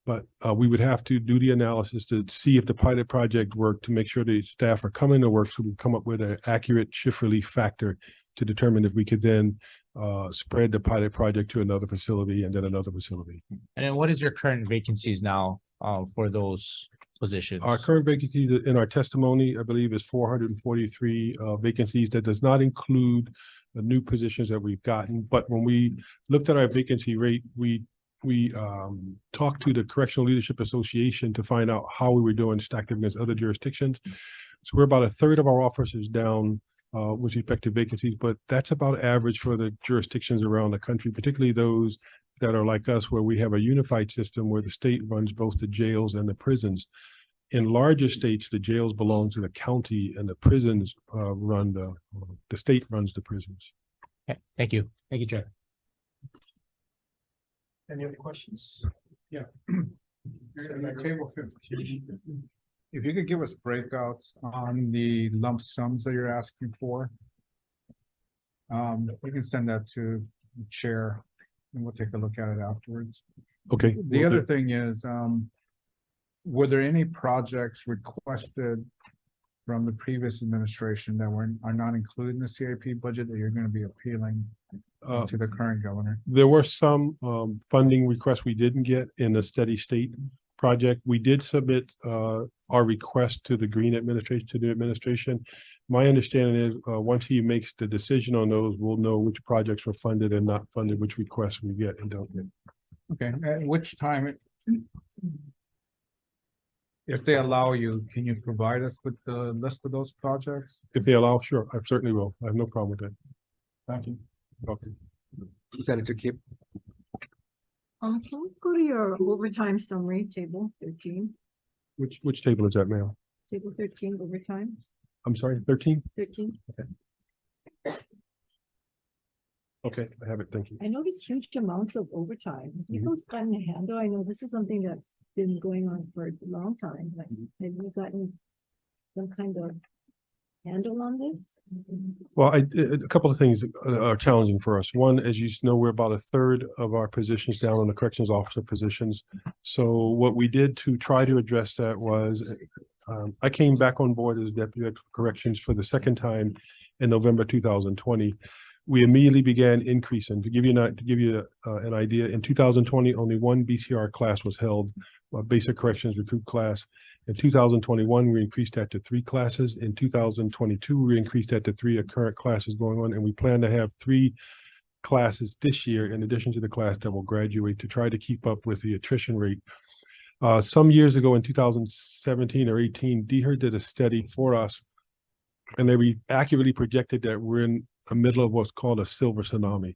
But we would have to do the analysis to see if the pilot project worked, to make sure the staff are coming to work, so we come up with an accurate shift relief factor to determine if we could then spread the pilot project to another facility and then another facility. And then what is your current vacancies now for those positions? Our current vacancy in our testimony, I believe, is 443 vacancies. That does not include the new positions that we've gotten. But when we looked at our vacancy rate, we talked to the Correctional Leadership Association to find out how we were doing stacked up against other jurisdictions. So we're about a third of our officers down with respect to vacancies, but that's about average for the jurisdictions around the country, particularly those that are like us, where we have a unified system where the state runs both the jails and the prisons. In larger states, the jails belong to the county and the prisons run the state runs the prisons. Okay, thank you. Thank you, Chair. Any other questions? Yeah. Table 15. If you could give us breakouts on the lump sums that you're asking for. We can send that to the chair and we'll take a look at it afterwards. Okay. The other thing is, were there any projects requested from the previous administration that are not included in the CIP budget that you're going to be appealing to the current governor? There were some funding requests we didn't get in the steady state project. We did submit our request to the Green administration, to the administration. My understanding is once he makes the decision on those, we'll know which projects were funded and not funded, which requests we get and don't get. Okay, at which time, if they allow you, can you provide us with the list of those projects? If they allow, sure, I certainly will. I have no problem with that. Thank you. Okay. Senator Kip. Can we go to your overtime summary, table 13, Which table is that, ma'am? table 13, overtime, I'm sorry, 13? 13. Okay, I have it. Thank you. I noticed huge amounts of overtime. You folks gotten a handle? I know this is something that's been going on for a long time. Like, have you gotten some kind of handle on this? Well, a couple of things are challenging for us. One, as you know, we're about a third of our positions down on the corrections officer positions. So what we did to try to address that was, I came back on board as deputy of corrections for the second time in November 2020. We immediately began increasing. To give you an idea, in 2020, only one BCR class was held, basic corrections recruit class. In 2021, we increased that to 3 classes. In 2022, we increased that to 3 current classes going on, and we plan to have 3 classes this year in addition to the class that will graduate to try to keep up with the attrition rate. Some years ago in 2017 or 18, DHERD did a study for us, and they accurately projected that we're in the middle of what's called a silver tsunami.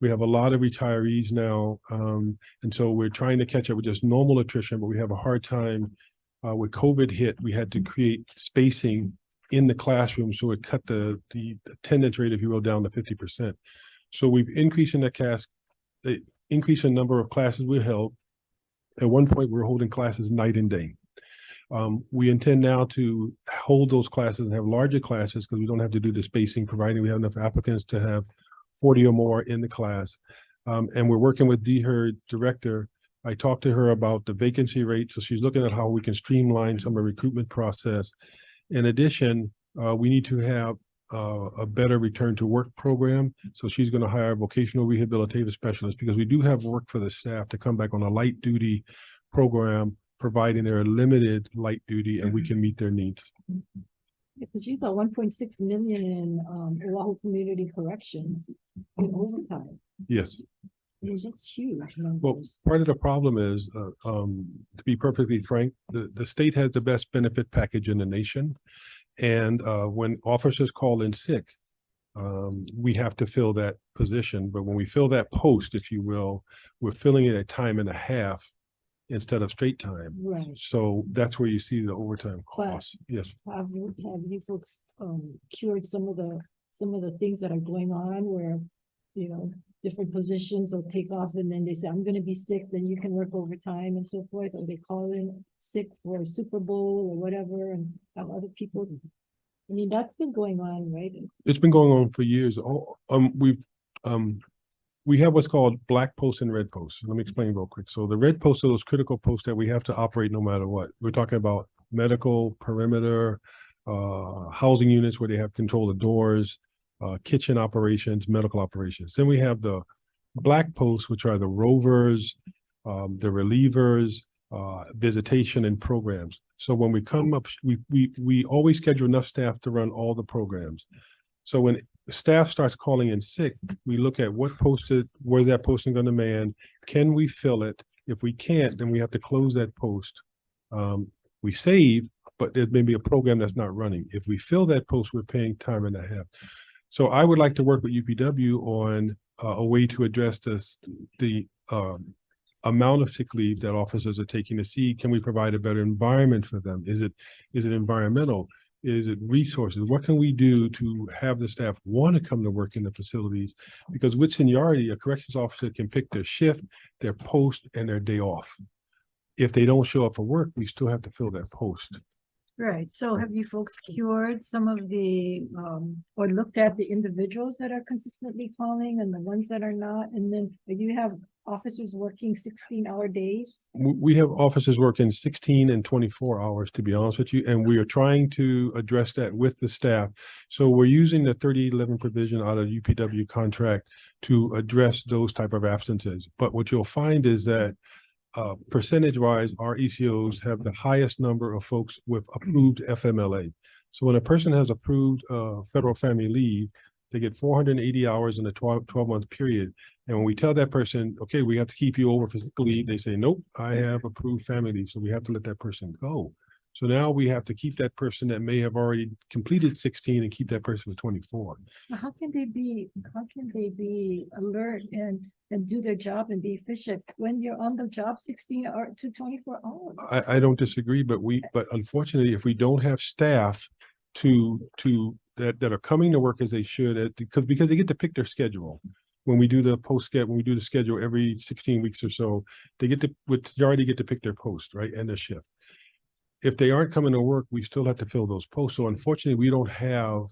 We have a lot of retirees now, and so we're trying to catch up with just normal attrition, but we have a hard time. With COVID hit, we had to create spacing in the classroom, so it cut the attendance rate, if you will, down to 50%. So we've increased in the increase in number of classes we held. At one point, we were holding classes night and day. We intend now to hold those classes and have larger classes because we don't have to do the spacing, providing we have enough applicants to have 40 or more in the class. And we're working with DHERD director. I talked to her about the vacancy rate, so she's looking at how we can streamline some of the recruitment process. In addition, we need to have a better return to work program. So she's going to hire a vocational rehabilitative specialist because we do have work for the staff to come back on a light duty program, providing they're limited light duty and we can meet their needs. Because you got 1.6 million in Oahu Community Corrections in overtime. Yes. That's huge. Well, part of the problem is, to be perfectly frank, the state has the best benefit package in the nation. And when officers call in sick, we have to fill that position. But when we fill that post, if you will, we're filling it at time and a half instead of straight time. Right. So that's where you see the overtime But- costs. Yes. Have you folks, cured some of the things that are going on where, you know, different positions will take off and then they say, I'm gonna be sick, then you can work overtime and so forth, or they call in sick for a Super Bowl or whatever and have other people. I mean, that's been going on, right? It's been going on for years. We have what's called black posts and red posts. Let me explain real quick. So the red posts are those critical posts that we have to operate no matter what. We're talking about medical, perimeter, housing units where they have control of doors, kitchen operations, medical operations. Then we have the black posts, which are the rovers, the relievers, visitation and programs. So when we come up, we always schedule enough staff to run all the programs. So when staff starts calling in sick, we look at where's that posting going to man? Can we fill it? If we can't, then we have to close that post. We save, but there may be a program that's not running. If we fill that post, we're paying time and a half. So I would like to work with UPW on a way to address the amount of sick leave that officers are taking to see, can we provide a better environment for them? Is it environmental? Is it resources? What can we do to have the staff want to come to work in the facilities? Because with seniority, a corrections officer can pick their shift, their post, and their day off. If they don't show up for work, we still have to fill that post. Right, so have you folks cured some of the, or looked at the individuals that are consistently calling and the ones that are not? And then do you have officers working 16-hour days? We have officers working 16 and 24 hours, to be honest with you, and we are trying to address that with the staff. So we're using the 3011 provision out of UPW contract to address those type of absences. But what you'll find is that percentage-wise, our ECOs have the highest number of folks with approved FMLA. So when a person has approved federal family leave, they get 480 hours in a 12-month period. And when we tell that person, okay, we have to keep you over for sick leave, they say, nope, I have approved family leave. So we have to let that person go. So now we have to keep that person that may have already completed 16 and keep that person for 24. How can they be alert and do their job and be efficient when you're on the job 16 to 24 hours? I don't disagree, but unfortunately, if we don't have staff that are coming to work as they should, because they get to pick their schedule. When we do the the schedule every 16 weeks or so, they already get to pick their post, right, and their shift. If they aren't coming to work, we still have to fill those posts. So unfortunately, we don't have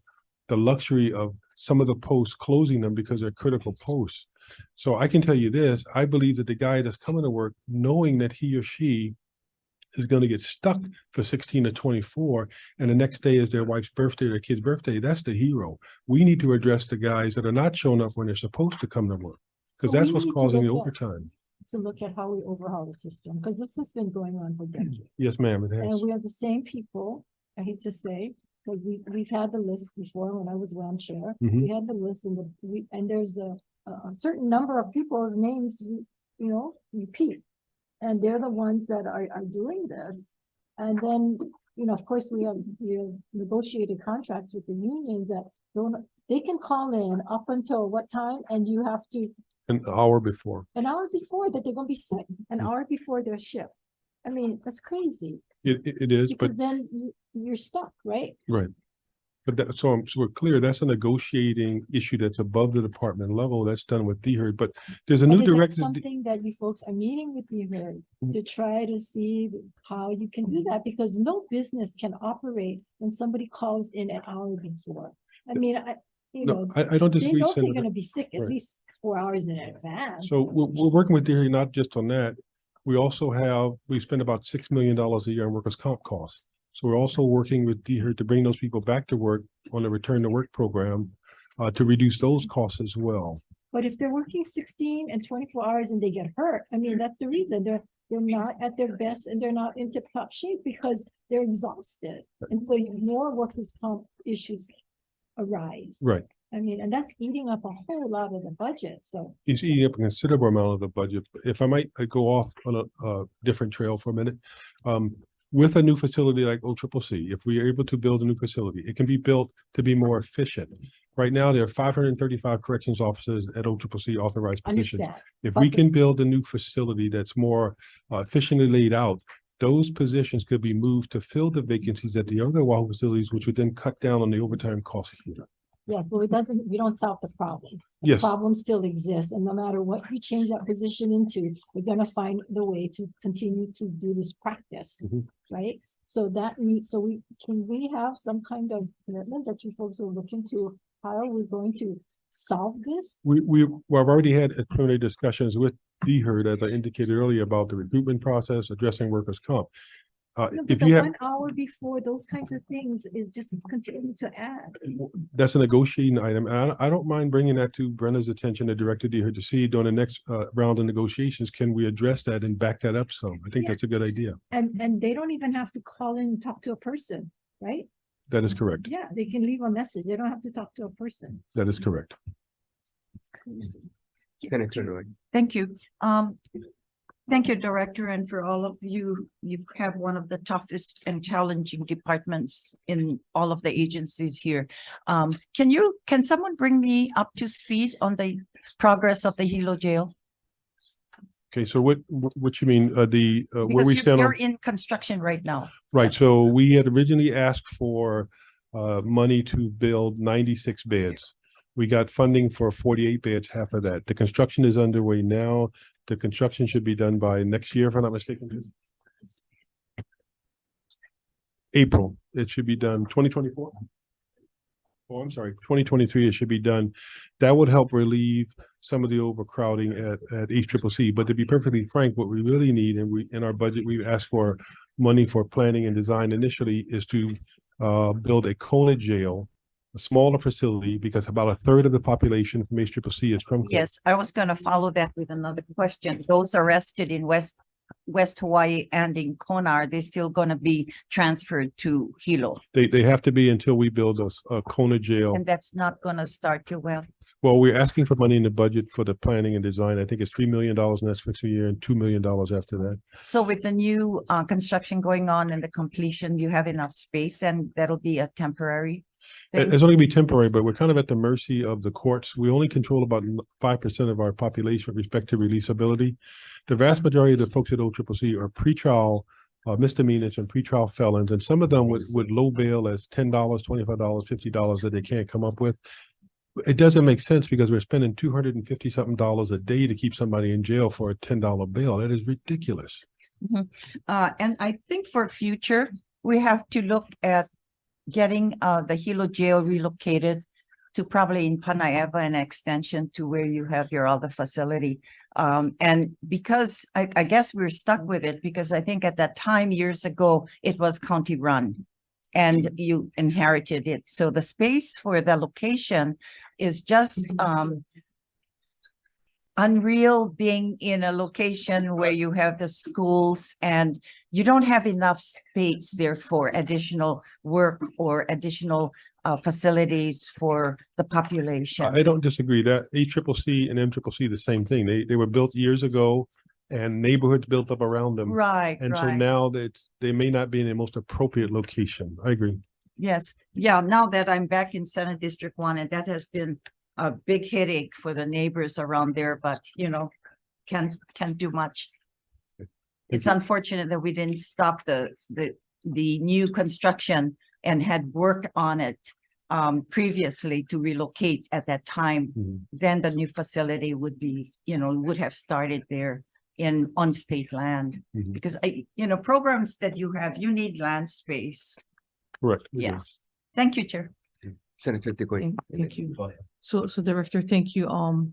the luxury of some of the posts closing them because they're critical posts. So I can tell you this, I believe that the guy that's coming to work, knowing that he or she is going to get stuck for 16 to 24, and the next day is their wife's birthday or their kid's birthday, that's the hero. We need to address the guys that are not showing up when they're supposed to come to work, because that's what's causing the overtime. To look at how we overhaul the system, because this has been going on for decades. Yes, ma'am, it has. And we have the same people, I hate to say, because we've had the list before when I was WAM chair. Mhm. We had the list and there's a certain number of people's names, repeat. And they're the ones that are doing this. And then, of course, we have negotiated contracts with the unions that they can call in up until what time, and you have to An hour before. that they're gonna be sick, an hour before their shift. I mean, that's crazy. It is, Because but then you're stuck, right? right. But so we're clear, that's a negotiating issue that's above the department level. That's done with DHERD, but there's a But new is that directive. something that you folks are meeting with the herd to try to see how you can do that? Because no business can operate when somebody calls in an hour before. I mean, I don't they disagree, know they're Senator. gonna be sick at Right. least 4 hours in advance. So we're working with DHERD not just on that. We spend about $6 million a year on workers' comp costs. So we're also working with DHERD to bring those people back to work on the return to work program to reduce those costs as well. But if they're working 16 and 24 hours and they get hurt, I mean, that's the reason they're not at their best and they're not in tip-top shape because they're exhausted. And so more workers' comp issues arise. Right. I mean, and that's eating up a whole lot of the budget, so. It's eating up a considerable amount of the budget. If I might go off on a different trail for a minute. With a new facility like OCCC, if we are able to build a new facility, it can be built to be more efficient. Right now, there are 535 corrections officers at OCCC authorized positions. Understand. If But we the- can build a new facility that's more efficiently laid out, those positions could be moved to fill the vacancies at the other Oahu facilities, which would then cut down on the overtime costs here. Yes, but it doesn't, we don't solve the problem. Yes. Problem still exists, and no matter what you change that position into, we're gonna find the way to continue to do this practice, Mhm. right? So that means, can we have some kind of commitment that you folks will look into how are we going to solve this? We've already had preliminary discussions with DHERD, as I indicated earlier, about the recruitment process, addressing workers' comp. No, but If the you have, 1 hour before, those kinds of things is just continue to add. that's a negotiating item. And I don't mind bringing that to Brenna's attention, the director DHERD, to see during the next round of negotiations, can we address that and back that up some? I think Yeah. that's a good idea. And they don't even have to call in and talk to a person, right? That is correct. Yeah, they can leave a message. They don't have to talk to a person. That is correct. Crazy. Senator Lloyd. Thank you. Thank you, Director, and for all of you, you have one of the toughest and challenging departments in all of the agencies here. Can someone bring me up to speed on the progress of the Hilo jail? Okay, so what you mean, where Because we stand you're on, in construction right now. right, so we had originally asked for money to build 96 beds. We got funding for 48 beds, half of that. The construction is underway now. The construction should be done by next year, if I'm not mistaken. April, it should be done 2024. Oh, I'm sorry, 2023, it should be done. That would help relieve some of the overcrowding at HCCC. But to be perfectly frank, what we really need, and in our budget, we've asked for money for planning and design initially, is to build a Kona jail, a smaller facility, because about a third of the population from HCCC is from Kona. Yes, I was gonna follow that with another question. Those arrested in West Hawaii and in Kona, are they still gonna be transferred to Hilo? They have to be until we build a Kona jail. And that's not gonna start till well. Well, we're asking for money in the budget for the planning and design. I think it's $3 million next fiscal year and $2 million after that. So with the new construction going on and the completion, you have enough space and that'll be a temporary thing? It's only gonna be temporary, but we're kind of at the mercy of the courts. We only control about 5% of our population with respect to releasability. The vast majority of the folks at OCCC are pretrial misdemeanors and pretrial felons, and some of them with low bail as $10, $25, $50 that they can't come up with. It doesn't make sense because we're spending $250 something a day to keep somebody in jail for a $10 bail. That is ridiculous. And I think for future, we have to look at getting the Hilo jail relocated to probably in Panayeva, an extension to where you have your other facility. And because I guess we're stuck with it because I think at that time years ago, it was county run and you inherited it. So the space for the location is just unreal, being in a location where you have the schools and you don't have enough space there for additional work or additional facilities for the population. I don't disagree that ACCC and MCCC the same thing. They were built years ago and neighborhoods built up around them. Right, And so right. now they may not be in the most appropriate location. I agree. Yes, yeah, now that I'm back in Senate District 1, and that has been a big headache for the neighbors around there, but can't do much. It's unfortunate that we didn't stop the new construction and had worked on it previously to relocate at that time. Then the new facility would be, would have started there on state land. Because programs that you have, you need land space. Correct. Yeah. Thank you, Chair. Senator Ticoy. Thank you. So Director, thank you.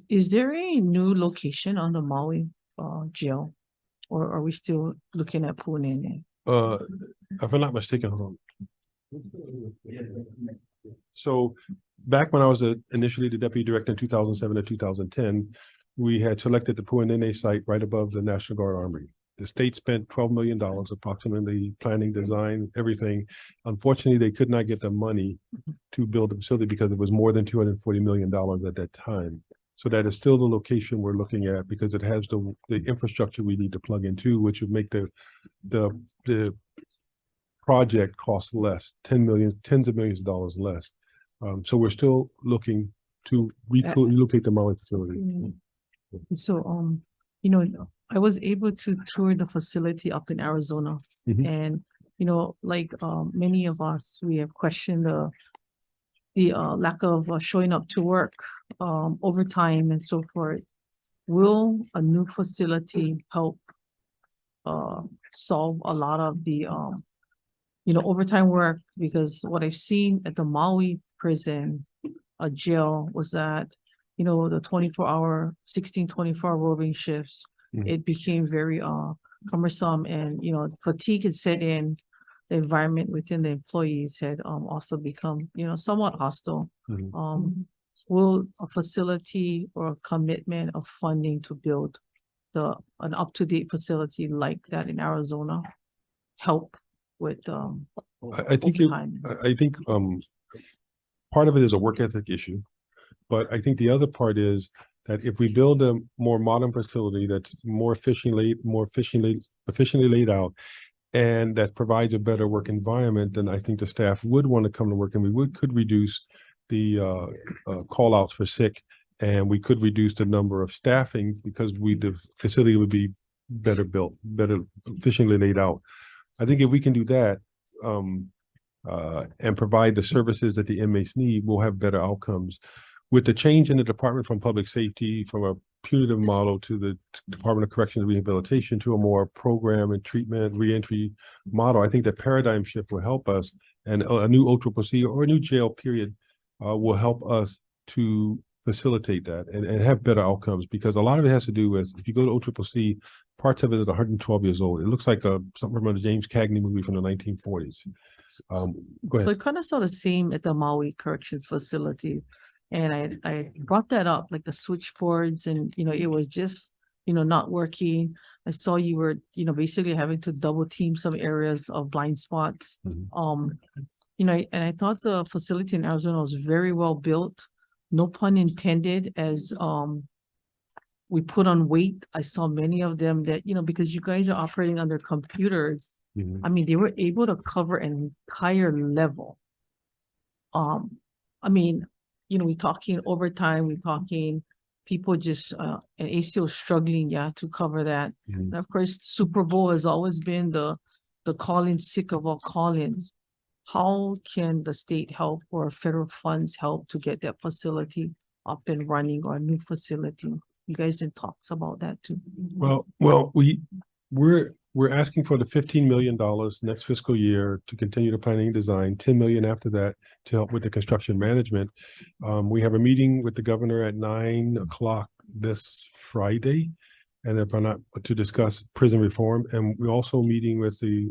Is there a new location on the Maui jail? Or are we still looking at Pu'unene? If I'm not mistaken, hold on. So back when I was initially the deputy director in 2007 to 2010, we had selected the Pu'unene site right above the National Guard Armory. The state spent $12 million approximately, planning, design, everything. Unfortunately, they could not get the money to build the facility because it was more than $240 million at that time. So that is still the location we're looking at because it has the infrastructure we need to plug into, which would make the project cost less, tens of millions of dollars less. So we're still looking to relocate the Maui facility. So, you know, I was able to tour the facility up in Arizona. Mhm. And, you know, like, many of us, we have questioned the lack of showing up to work, overtime and so forth. Will a new facility help solve a lot of the, you know, overtime work? Because what I've seen at the Maui prison, jail, was that, you know, the 24-hour, 24-hour roving shifts, Mhm. it became very cumbersome, and, you know, fatigue had set in. The environment within the employees had also become, you know, somewhat hostile. Mhm. Will a facility or a commitment of funding to build an up-to-date facility like that in Arizona help with I think overtime? I think part of it is a work ethic issue, but I think the other part is that if we build a more modern facility that's more efficiently laid out, and that provides a better work environment, then I think the staff would want to come to work, and we could reduce the call outs for sick, and we could reduce the number of staffing because the facility would be better built, better efficiently laid out. I think if we can do that, and provide the services that the inmates need, we'll have better outcomes. With the change in the Department from Public Safety, from a punitive model to the Department of Corrections and Rehabilitation to a more program and treatment reentry model, I think that paradigm shift will help us, and a new OCCC or a new jail period will help us to facilitate that and have better outcomes, because a lot of it has to do with, if you go to OCCC, parts of it is 112 years old. It looks like something from a James Cagney movie from the 1940s. Go ahead. So I kind of saw the same at the Maui Corrections Facility. And I brought that up, like the switchboards, and, you know, it was just, you know, not working. I saw you were, you know, basically having to double team some areas of blind spots. You know, and I thought the facility in Arizona was very well built, no pun intended, as we put on weight. I saw many of them that, you know, because you guys are operating under computers, I mean, they were able to cover an entire level. I mean, you know, we're talking overtime, we're talking people just, and ACO struggling, to cover that. And of course, Super Bowl has always been the call-in sick of all call-ins. How can the state help or federal funds help to get that facility up and running, or a new facility? You guys in talks about that too? Well, we're asking for the $15 million next fiscal year to continue the planning and design, 10 million after that to help with the construction management. We have a meeting with the governor at 9 o'clock this Friday, and if I'm not, to discuss prison reform. And we're also meeting with the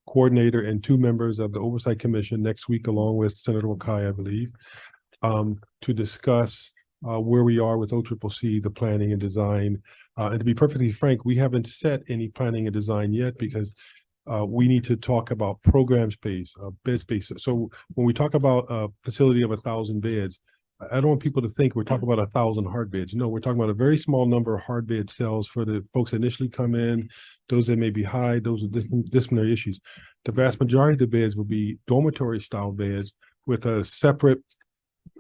coordinator and 2 members of the Oversight Commission next week, along with Senator Hawai'i, I believe, to discuss where we are with OCCC, the planning and design. And to be perfectly frank, we haven't set any planning and design yet, because we need to talk about program space, bed space. So when we talk about a facility of 1,000 beds, I don't want people to think we're talking about 1,000 hard beds. No, we're talking about a very small number of hard bed cells for the folks that initially come in, those that may be high, those with disciplinary issues. The vast majority of the beds will be dormitory style beds with a separate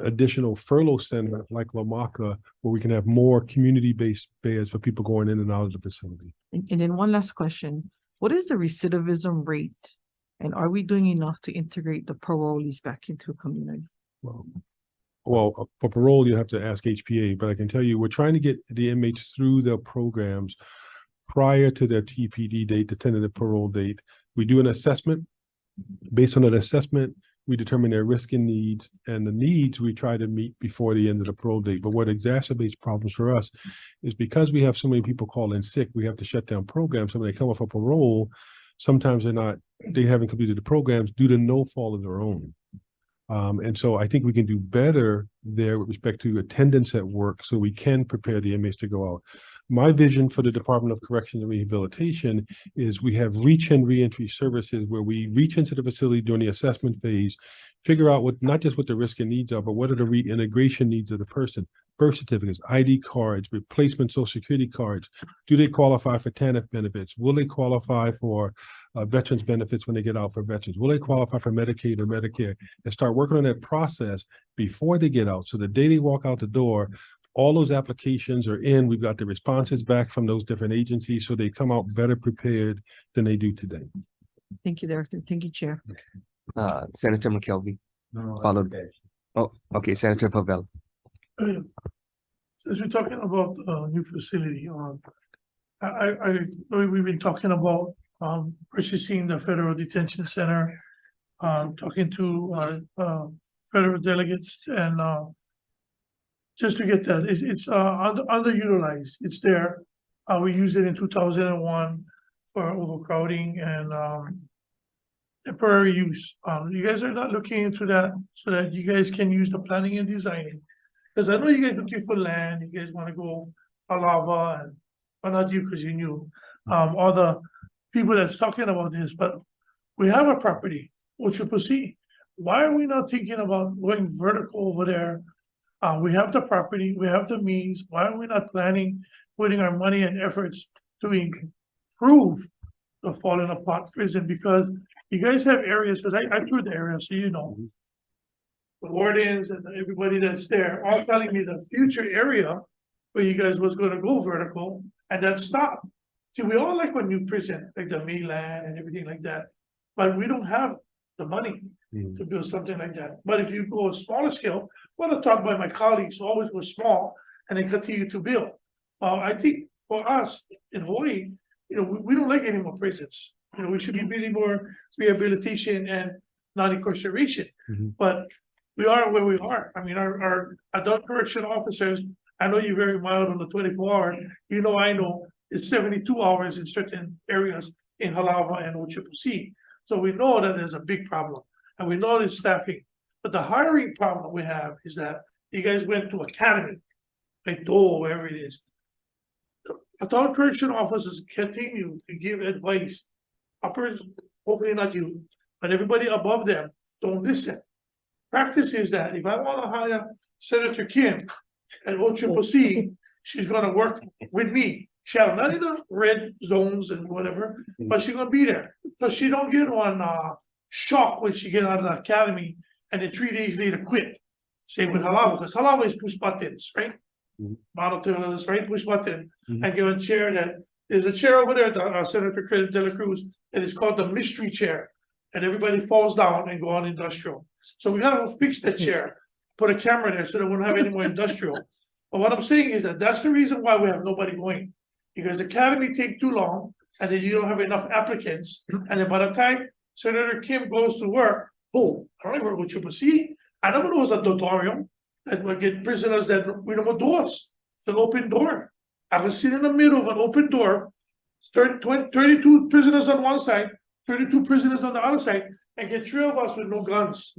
additional furlough center like Lamaka, where we can have more community-based beds for people going in and out of the facility. And then one last question. What is the recidivism rate? And are we doing enough to integrate the parolees back into a community? Well, for parole, you have to ask HPA, but I can tell you, we're trying to get the inmates through their programs prior to their TPD date, the tentative parole date. We do an assessment. Based on an assessment, we determine their risk and needs, and the needs we try to meet before the end of the parole date. But what exacerbates problems for us is because we have so many people call in sick, we have to shut down programs. So when they come off of parole, sometimes they haven't completed the programs due to no fault of their own. And so I think we can do better there with respect to attendance at work, so we can prepare the inmates to go out. My vision for the Department of Corrections and Rehabilitation is we have reach and reentry services where we reach into the facility during the assessment phase, figure out not just what the risk and needs are, but what are the reintegration needs of the person, birth certificates, ID cards, replacement social security cards. Do they qualify for TANF benefits? Will they qualify for veterans benefits when they get out for veterans? Will they qualify for Medicaid or Medicare? And start working on that process before they get out. So the day they walk out the door, all those applications are in. We've got the responses back from those different agencies, so they come out better prepared than they do today. Thank you, Director. Thank you, Chair. Senator McKelvey, followed. Oh, okay, Senator Pavel. Since we're talking about new facility, we've been talking about purchasing the federal detention center, talking to federal delegates and just to get that, it's underutilized. It's there. We used it in 2001 for overcrowding and temporary use. You guys are not looking into that so that you guys can use the planning and designing. Because I know you guys looking for land, you guys want to go Alava and, well, not you because you knew, all the people that's talking about this, but we have a property, Ochuposi. Why are we not thinking about going vertical over there? We have the property, we have the means. Why are we not planning, putting our money and efforts to improve the falling apart prison? Because you guys have areas, because I toured the area, so you know. The wardens and everybody that's there all telling me the future area where you guys was gonna go vertical and that stopped. See, we all like a new prison, like the mainland and everything like that, but we don't have the money to build something like that. But if you go a smaller scale, I want to talk about my colleagues who always go small and they continue to build. I think for us in Hawaii, we don't like any more prisons. We should be building more rehabilitation and non-incarceration. But we are where we are. I mean, our adult correction officers, I know you're very mild on the 24-hour. I know it's 72 hours in certain areas in Halava and Ochiposi. So we know that there's a big problem. And we know there's staffing. But the hiring problem we have is that you guys went to academy, like Dole, wherever it is. Adult correction officers continue to give advice. Uppers, hopefully not you, but everybody above them don't listen. Practice is that if I want to hire Senator Kim at Ochiposi, she's going to work with me. She'll not in the red zones and whatever, but she's going to be there. So she don't get on shock when she get out of the academy and then 3 days later quit. Same with Halava, because Halava is push buttons, right? Monitors, right? Push button and give a chair that there's a chair over there, Senator De La Cruz, that is called the mystery chair. And everybody falls down and go on industrial. So we gotta fix that chair, put a camera there so that we don't have any more industrial. But what I'm saying is that that's the reason why we have nobody going. Because academy take too long and then you don't have enough applicants. And then by the time Senator Kim goes to work, oh, I don't know what you see. I never know it's a auditorium that will get prisoners that we don't want doors. It's an open door. I was sitting in the middle of an open door, 32 prisoners on one side, 32 prisoners on the other side, and get 3 of us with no guns.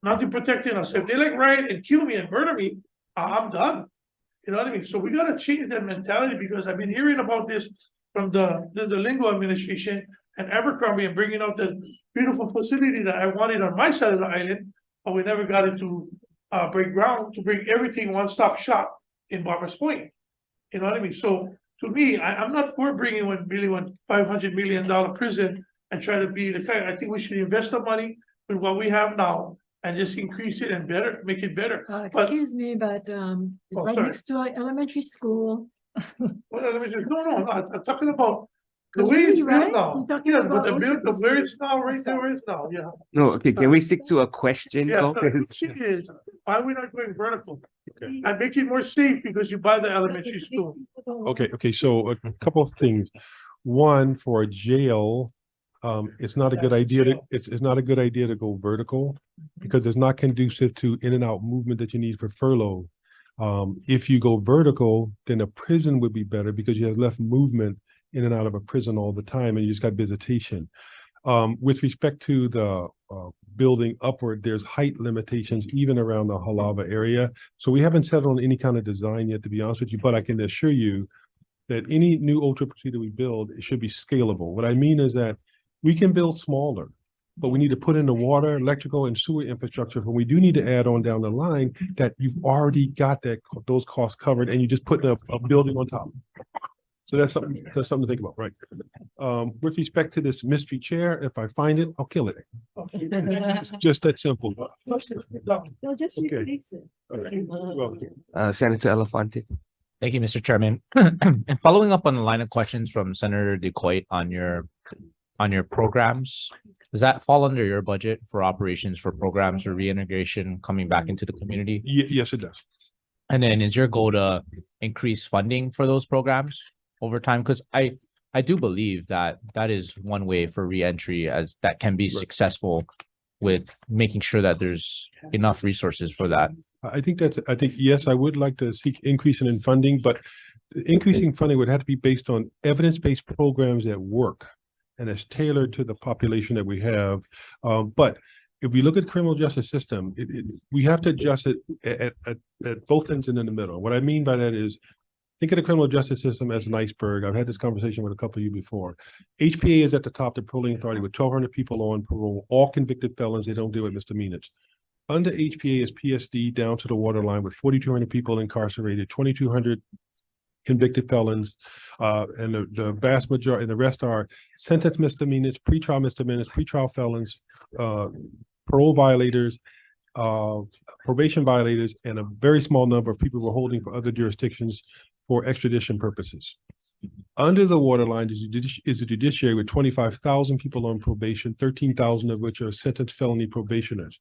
Nothing protecting us. If they like riot and kill me and murder me, I'm done. You know what I mean? So we got to change that mentality because I've been hearing about this from the Lingo administration and Abercrombie and bringing out the beautiful facility that I wanted on my side of the island, but we never got it to break ground to bring everything one-stop shop in Barbers Point. You know what I mean? So to me, I'm not for bringing $500 million prison and try to be the kind. I think we should invest the money with what we have now and just increase it and make it better. Excuse me, but it's right next to an elementary school. What elementary? No, I'm talking about the way it's built now. Yes, but the where it's now, right there, where it's now, yeah. No, okay, can we stick to a question? Yeah, though? the question is, why are we not going vertical? And make it more safe because you buy the elementary school. Okay, so a couple of things. One, for a jail, it's not a good idea to, it's not a good idea to go vertical because it's not conducive to in and out movement that you need for furlough. If you go vertical, then a prison would be better because you have less movement in and out of a prison all the time and you just got visitation. With respect to the building upward, there's height limitations even around the Halava area. So we haven't settled on any kind of design yet, to be honest with you, but I can assure you that any new ultra procedure we build, it should be scalable. What I mean is that we can build smaller. but we need to put in the water, electrical and sewer infrastructure. But we do need to add on down the line that you've already got those costs covered and you just put a building on top. So that's something to think about, right? With respect to this mystery chair, if I find it, I'll kill it. It's just that simple. No, just Okay. replace it. All right. Well, Senator Elefante. Thank you, Mr. Chairman. And following up on the line of questions from Senator DeCoit on your programs, does that fall under your budget for operations for programs or reintegration coming back into the community? yes, it does. And then is your goal to increase funding for those programs over time? Because I do believe that is one way for reentry as that can be successful with making sure that there's enough resources for that. I think yes, I would like to seek increasing in funding, but increasing funding would have to be based on evidence-based programs that work and it's tailored to the population that we have. But if we look at the criminal justice system, we have to adjust it at both ends and in the middle. What I mean by that is, think of the criminal justice system as an iceberg. I've had this conversation with a couple of you before. HPA is at the top, the Paroling Authority, with 1,200 people on parole, all convicted felons. They don't deal with misdemeanors. Under HPA is PSD down to the waterline with 4,200 people incarcerated, 2,200 convicted felons, and the vast majority, and the rest are sentence misdemeanors, pretrial felons, parole violators, probation violators, and a very small number of people we're holding for other jurisdictions for extradition purposes. Under the waterline is the judiciary with 25,000 people on probation, 13,000 of which are sentenced felony probationers.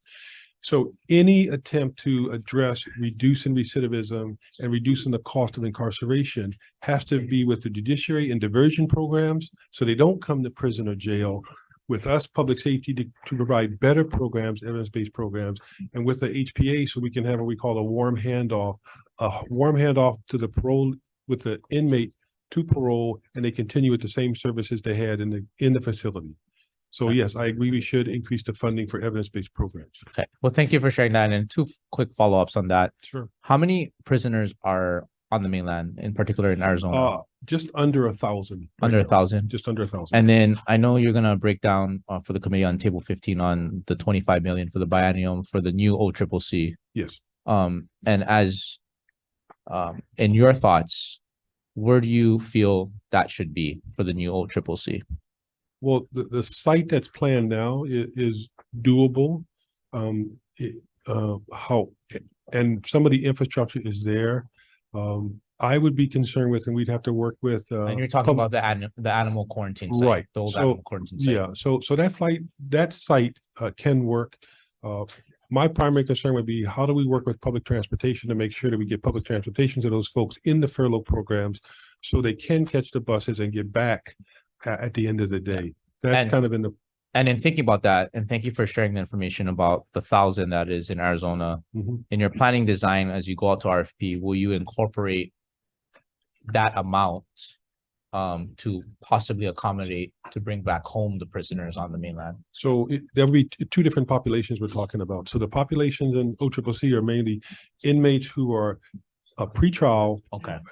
So any attempt to address reducing recidivism and reducing the cost of incarceration has to be with the judiciary and diversion programs, so they don't come to prison or jail. With us, public safety to provide better programs, evidence-based programs, and with the HPA, so we can have what we call a warm handoff to the parole, with the inmate to parole, and they continue with the same services they had in the facility. So yes, I agree we should increase the funding for evidence-based programs. Okay, well, thank you for sharing that. And two quick follow-ups on that. Sure. How many prisoners are on the mainland, in particular in Arizona? Just under 1,000. Under 1,000. Just under 1,000. And then I know you're gonna break down for the committee on table 15 on the 25 million for the biennium for the new OCCC. Yes. And as in your thoughts, where do you feel that should be for the new OCCC? Well, the site that's planned now is doable. And some of the infrastructure is there. I would be concerned with, and we'd have to work with. And you're talking about the animal quarantine site, right? The old animal quarantine site. Yeah. So that site can work. My primary concern would be, how do we work with public transportation to make sure that we get public transportation to those folks in the furlough programs, so they can catch the buses and get back at the end of the day. That's kind of in the. And in thinking about that, and thank you for sharing the information about the 1,000 that is in Arizona. In your planning design, as you go out to RFP, will you incorporate that amount to possibly accommodate to bring back home the prisoners on the mainland? So there'll be two different populations we're talking about. So the populations in OCCC are mainly inmates who are a pretrial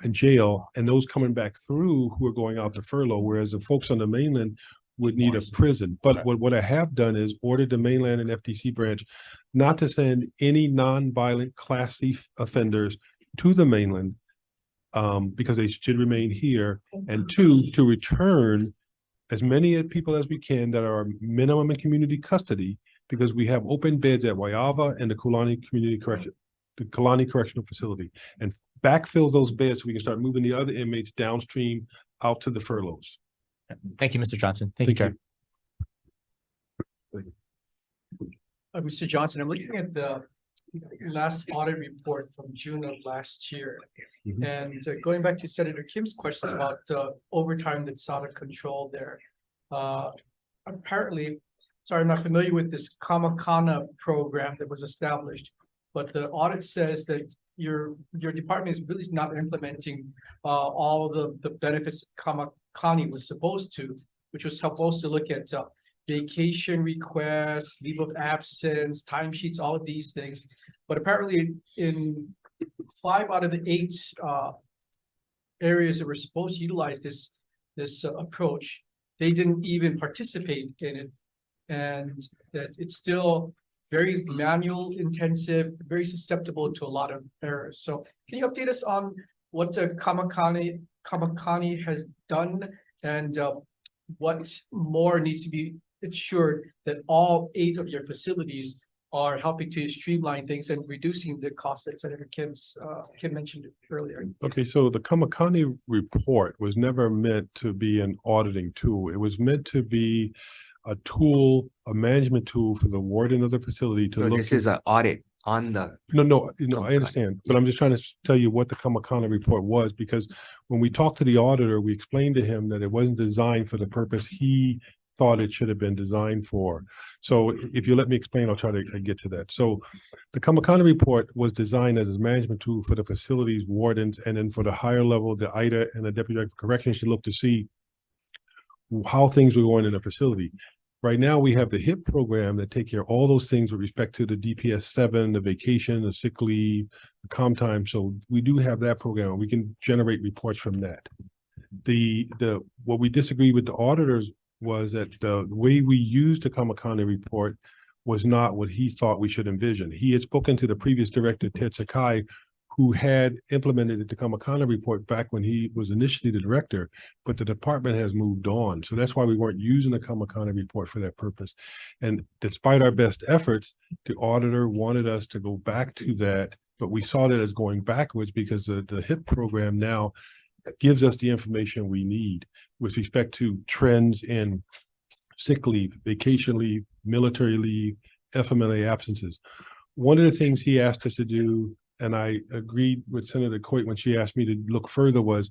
in jail, and those coming back through who are going out to furlough, whereas the folks on the mainland would need a prison. But what I have done is ordered the mainland and FTC branch not to send any non-violent Class C offenders to the mainland, because they should remain here, and two, to return as many people as we can that are minimum in community custody, because we have open beds at Waiava and the Kulani Correctional Facility, and backfill those beds so we can start moving the other inmates downstream out to the furloughs. Thank you, Mr. Johnson. Thank you, Chair. Mr. Johnson, I'm looking at the last audit report from June of last year. And going back to Senator Kim's questions about overtime that's out of control there. Apparently, sorry, I'm not familiar with this Kamakana program that was established, but the audit says that your department is really not implementing all of the benefits Kamakani was supposed to, which was supposed to look at vacation requests, leave of absence, timesheets, all of these things. But apparently in 5 out of the 8 areas that were supposed to utilize this approach, they didn't even participate in it. and that it's still very manual intensive, very susceptible to a lot of errors. So can you update us on what the Kamakani has done and what more needs to be ensured that all 8 of your facilities are helping to streamline things and reducing the costs that Senator Kim mentioned earlier? Okay, so the Kamakani report was never meant to be an auditing tool. It was meant to be a tool, a management tool for the warden of the facility to No, look. this is an audit on the, No, I Kamakani. understand, but I'm just trying to tell you what the Kamakani report was, because when we talked to the auditor, we explained to him that it wasn't designed for the purpose he thought it should have been designed for. So if you let me explain, I'll try to get to that. So the Kamakani report was designed as a management tool for the facilities wardens, and then for the higher level, the IDA and the Deputy Director of Corrections to look to see how things were going in the facility. Right now, we have the HIP program that take care of all those things with respect to the DPS-7, the vacation, the sick leave, the comp time. So we do have that program. We can generate reports from that. What we disagree with the auditors was that the way we used the Kamakani report was not what he thought we should envision. He had spoken to the previous director, Ted Sakai, who had implemented the Kamakani report back when he was initially the director, but the department has moved on. So that's why we weren't using the Kamakani report for that purpose. And despite our best efforts, the auditor wanted us to go back to that, but we saw that as going backwards because the HIP program now gives us the information we need with respect to trends in sick leave, vacation leave, military leave, FMLA absences. One of the things he asked us to do, and I agreed with Senator Coit when she asked me to look further, was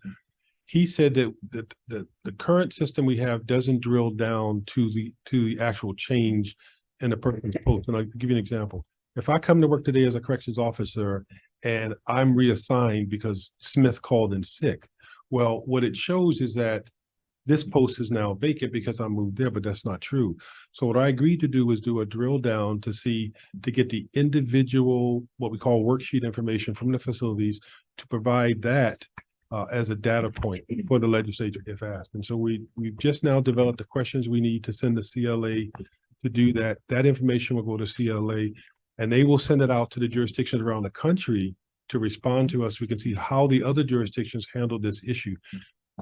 he said that the current system we have doesn't drill down to the actual change in the person's post. And I'll give you an example. If I come to work today as a corrections officer and I'm reassigned because Smith called in sick, well, what it shows is that this post is now vacant because I moved there, but that's not true. So what I agreed to do was do a drill down to get the individual, what we call worksheet information from the facilities, to provide that as a data point for the legislature if asked. And so we've just now developed the questions we need to send the CLA to do that. That information will go to CLA and they will send it out to the jurisdictions around the country to respond to us. We can see how the other jurisdictions handle this issue.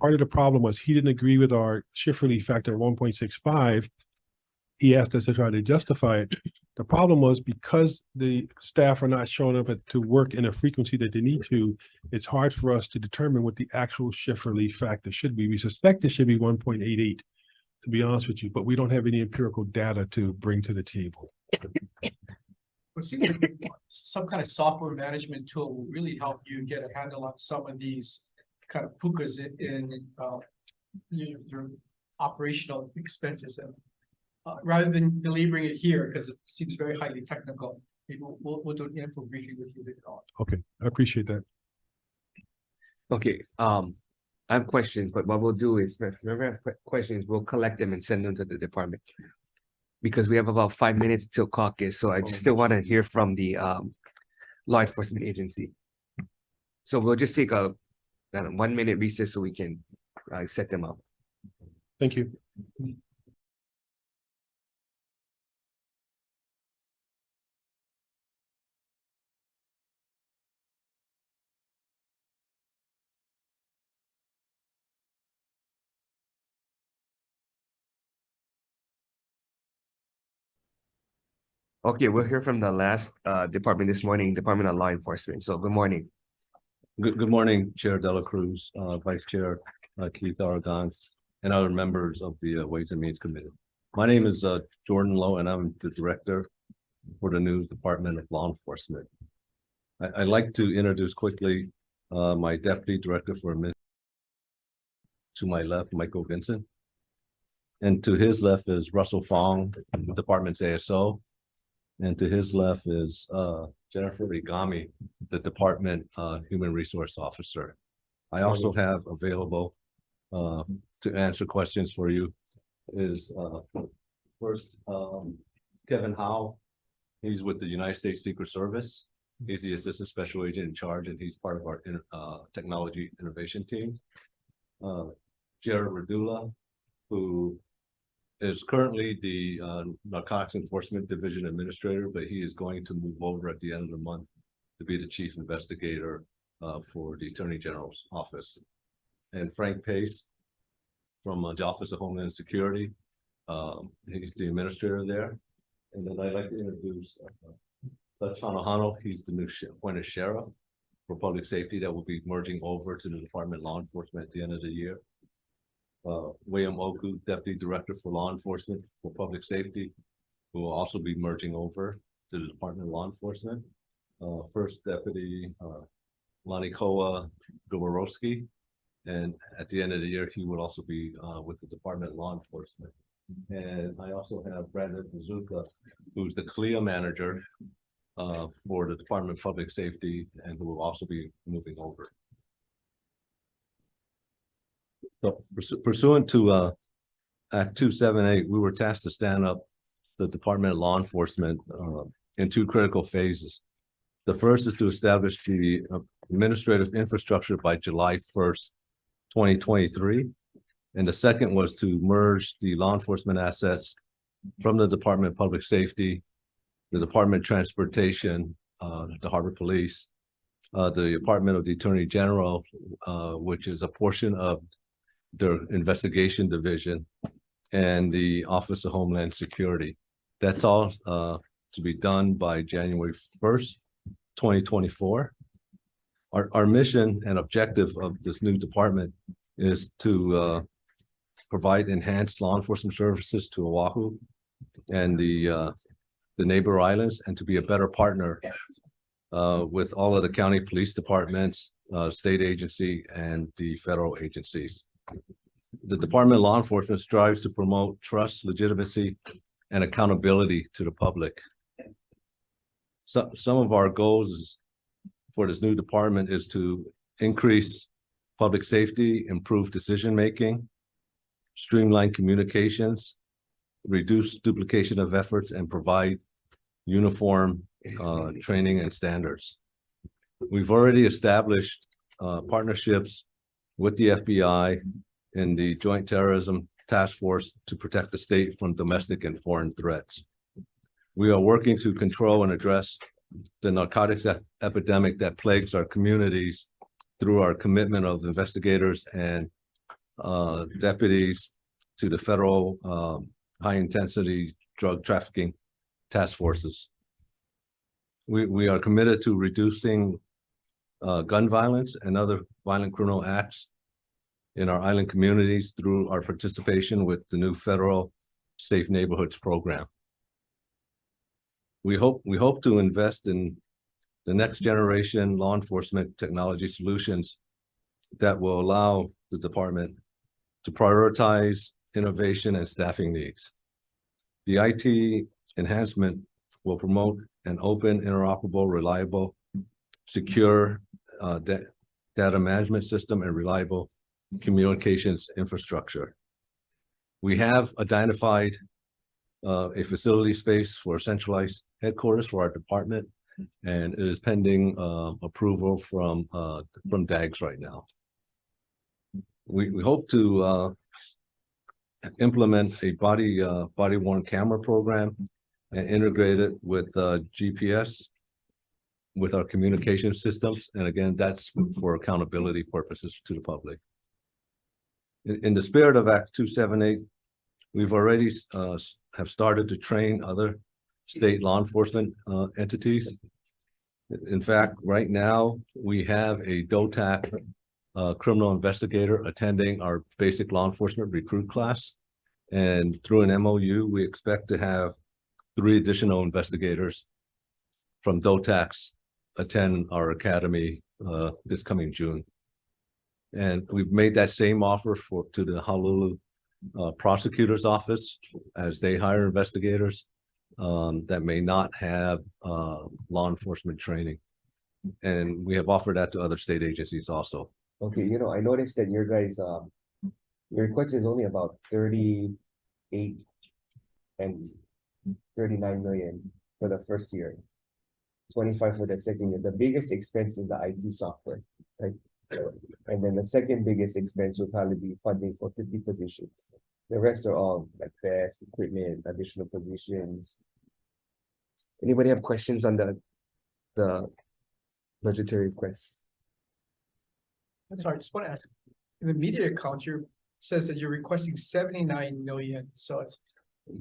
Part of the problem was he didn't agree with our shift relief factor 1.65. He asked us to try to justify it. The problem was because the staff are not showing up to work in a frequency that they need to, it's hard for us to determine what the actual shift relief factor should be. We suspect it should be 1.88, to be honest with you, but we don't have any empirical data to bring to the table. It seems like some kind of software management tool will really help you get a handle on some of these kind of pukas in your operational expenses, and rather than belaboring it here because it seems very highly technical, maybe we'll do an info briefing with you later on. Okay, I appreciate that. okay, I have questions, but what we'll do is, whoever have questions, we'll collect them and send them to the department. Because we have about 5 minutes till caucus, so I just still want to hear from the law enforcement agency. So we'll just take a 1 minute recess so we can set them up. Thank you. Okay, we'll hear from the last department this morning, Department of Law Enforcement. So good morning. Good morning, Chair Dela Cruz, Vice Chair Keith Aragon, and other members of the Ways and Means Committee. My name is Jordan Lowe, and I'm the Director for the new Department of Law Enforcement. I'd like to introduce quickly my Deputy Director for Administration. To my left, Michael Vincent. And to his left is Russell Fong, the Department's ASO. And to his left is Jennifer Igami, the Department Human Resource Officer. I also have available to answer questions for you is first Kevin Howe. He's with the United States Secret Service. He's the Assistant Special Agent in charge, and he's part of our technology innovation team. Jared Radula, who is currently the Narcotics Enforcement Division Administrator, but he is going to move over at the end of the month to be the Chief Investigator for the Attorney General's office. And Frank Pace from the Office of Homeland Security, he's the administrator there. And then I'd like to introduce Dutch Hanahano. He's the new appointed sheriff for public safety that will be merging over to the Department of Law Enforcement at the end of the year. William Oku, Deputy Director for Law Enforcement for Public Safety, who will also be merging over to the Department of Law Enforcement. First Deputy Lanikoa Goborowski, and at the end of the year, he will also be with the Department of Law Enforcement. And I also have Brandon Mizuka, who's the CLIA manager for the Department of Public Safety, and who will also be moving over. So pursuant to Act 278, we were tasked to stand up the Department of Law Enforcement in two critical phases. The first is to establish the administrative infrastructure by July 1st, 2023. And the second was to merge the law enforcement assets from the Department of Public Safety, the Department of Transportation, the Harbor Police, the Department of the Attorney General, which is a portion of their investigation division, and the Office of Homeland Security. That's all to be done by January 1st, 2024. Our mission and objective of this new department is to provide enhanced law enforcement services to Oahu and the neighbor islands, and to be a better partner with all of the county police departments, state agency, and the federal agencies. The Department of Law Enforcement strives to promote trust, legitimacy, and accountability to the public. Some of our goals for this new department is to increase public safety, improve decision-making, streamline communications, reduce duplication of efforts, and provide uniform training and standards. We've already established partnerships with the FBI and the Joint Terrorism Task Force to protect the state from domestic and foreign threats. We are working to control and address the narcotics epidemic that plagues our communities through our commitment of investigators and deputies to the federal high-intensity drug trafficking task forces. We are committed to reducing gun violence and other violent criminal acts in our island communities through our participation with the new federal Safe Neighborhoods program. We hope to invest in the next generation law enforcement technology solutions that will allow the department to prioritize innovation and staffing needs. The IT enhancement will promote an open, interoperable, reliable, secure data management system and reliable communications infrastructure. We have identified a facility space for a centralized headquarters for our department, and it is pending approval from DAGS right now. We hope to implement a body-worn camera program and integrate it with GPS with our communication systems. And again, that's for accountability purposes to the public. In the spirit of Act 278, we've already have started to train other state law enforcement entities. In fact, right now, we have a DOTAC criminal investigator attending our basic law enforcement recruit class. And through an MOU, we expect to have 3 additional investigators from DOTACs attend our academy this coming June. And we've made that same offer to the Honolulu prosecutor's office as they hire investigators that may not have law enforcement training. And we have offered that to other state agencies also. Okay, I noticed that your guys, your request is only about 38 and 39 million for the first year, 25 for the second year. The biggest expense is the IT software, right? And then the second biggest expense will probably be funding for 50 positions. The rest are all like fast equipment, additional positions. Anybody have questions on the budgetary requests? I'm sorry, I just want to ask, in the media account, says that you're requesting 79 million, so it's,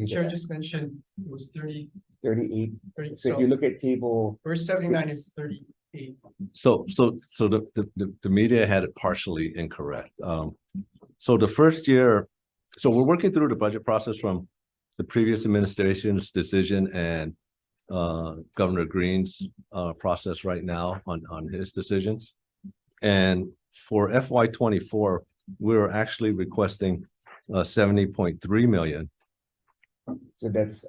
Chair just mentioned it was 30, 38. 30, So if you look at table, we're 79 and six. 38. So the media had it partially incorrect. So the first year, so we're working through the budget process from the previous administration's decision and Governor Green's process right now on his decisions. And for FY 24, we're actually requesting 70.3 million. So that's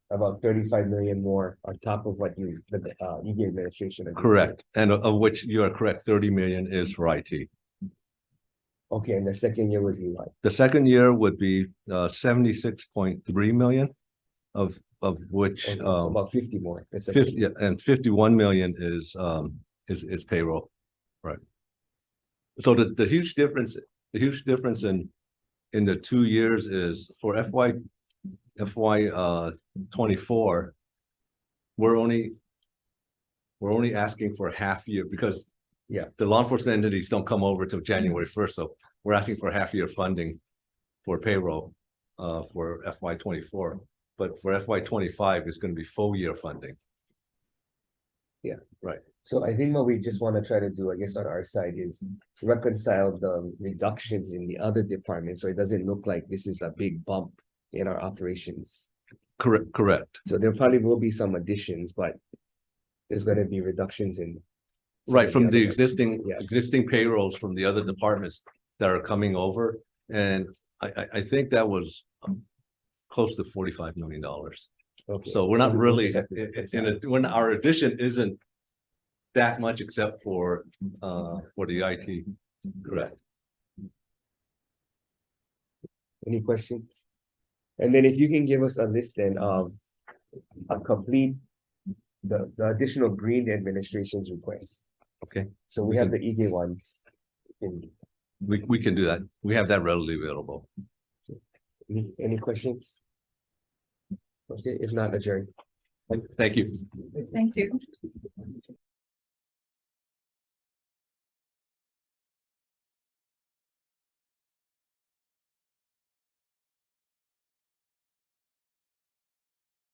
about 35 million more on top of what the ED administration. agreed. Correct. And of which you are correct, 30 million is for IT. Okay, and the second year would be what? The second year would be 76.3 million, of which Okay, so about 50 more. the second 50, year. yeah, and 51 million is payroll. Right. So the huge difference in the 2 years is for FY 24, we're only asking for a half year because the law enforcement entities don't come over till January 1st. So we're asking for half year funding for payroll for FY 24. But for FY 25, it's going to be full year funding. Yeah. Right. So I think what we just want to try to do, I guess, on our side is reconcile the reductions in the other departments, so it doesn't look like this is a big bump in our operations. Correct. So there probably will be some additions, but there's going to be reductions in. some Right, of from the other ones. existing payrolls from the other departments that are coming over. And I think that was close to $45 million. Okay. So we're not We'll really, just have to- when our addition isn't that much except for the IT. Correct. Any questions? And then if you can give us a list then of a complete, the additional green administration's requests. Okay. So we have the EG ones. And We can do that. We have that readily available. any questions? Okay, if not, adjourn. Thank you. Thank you.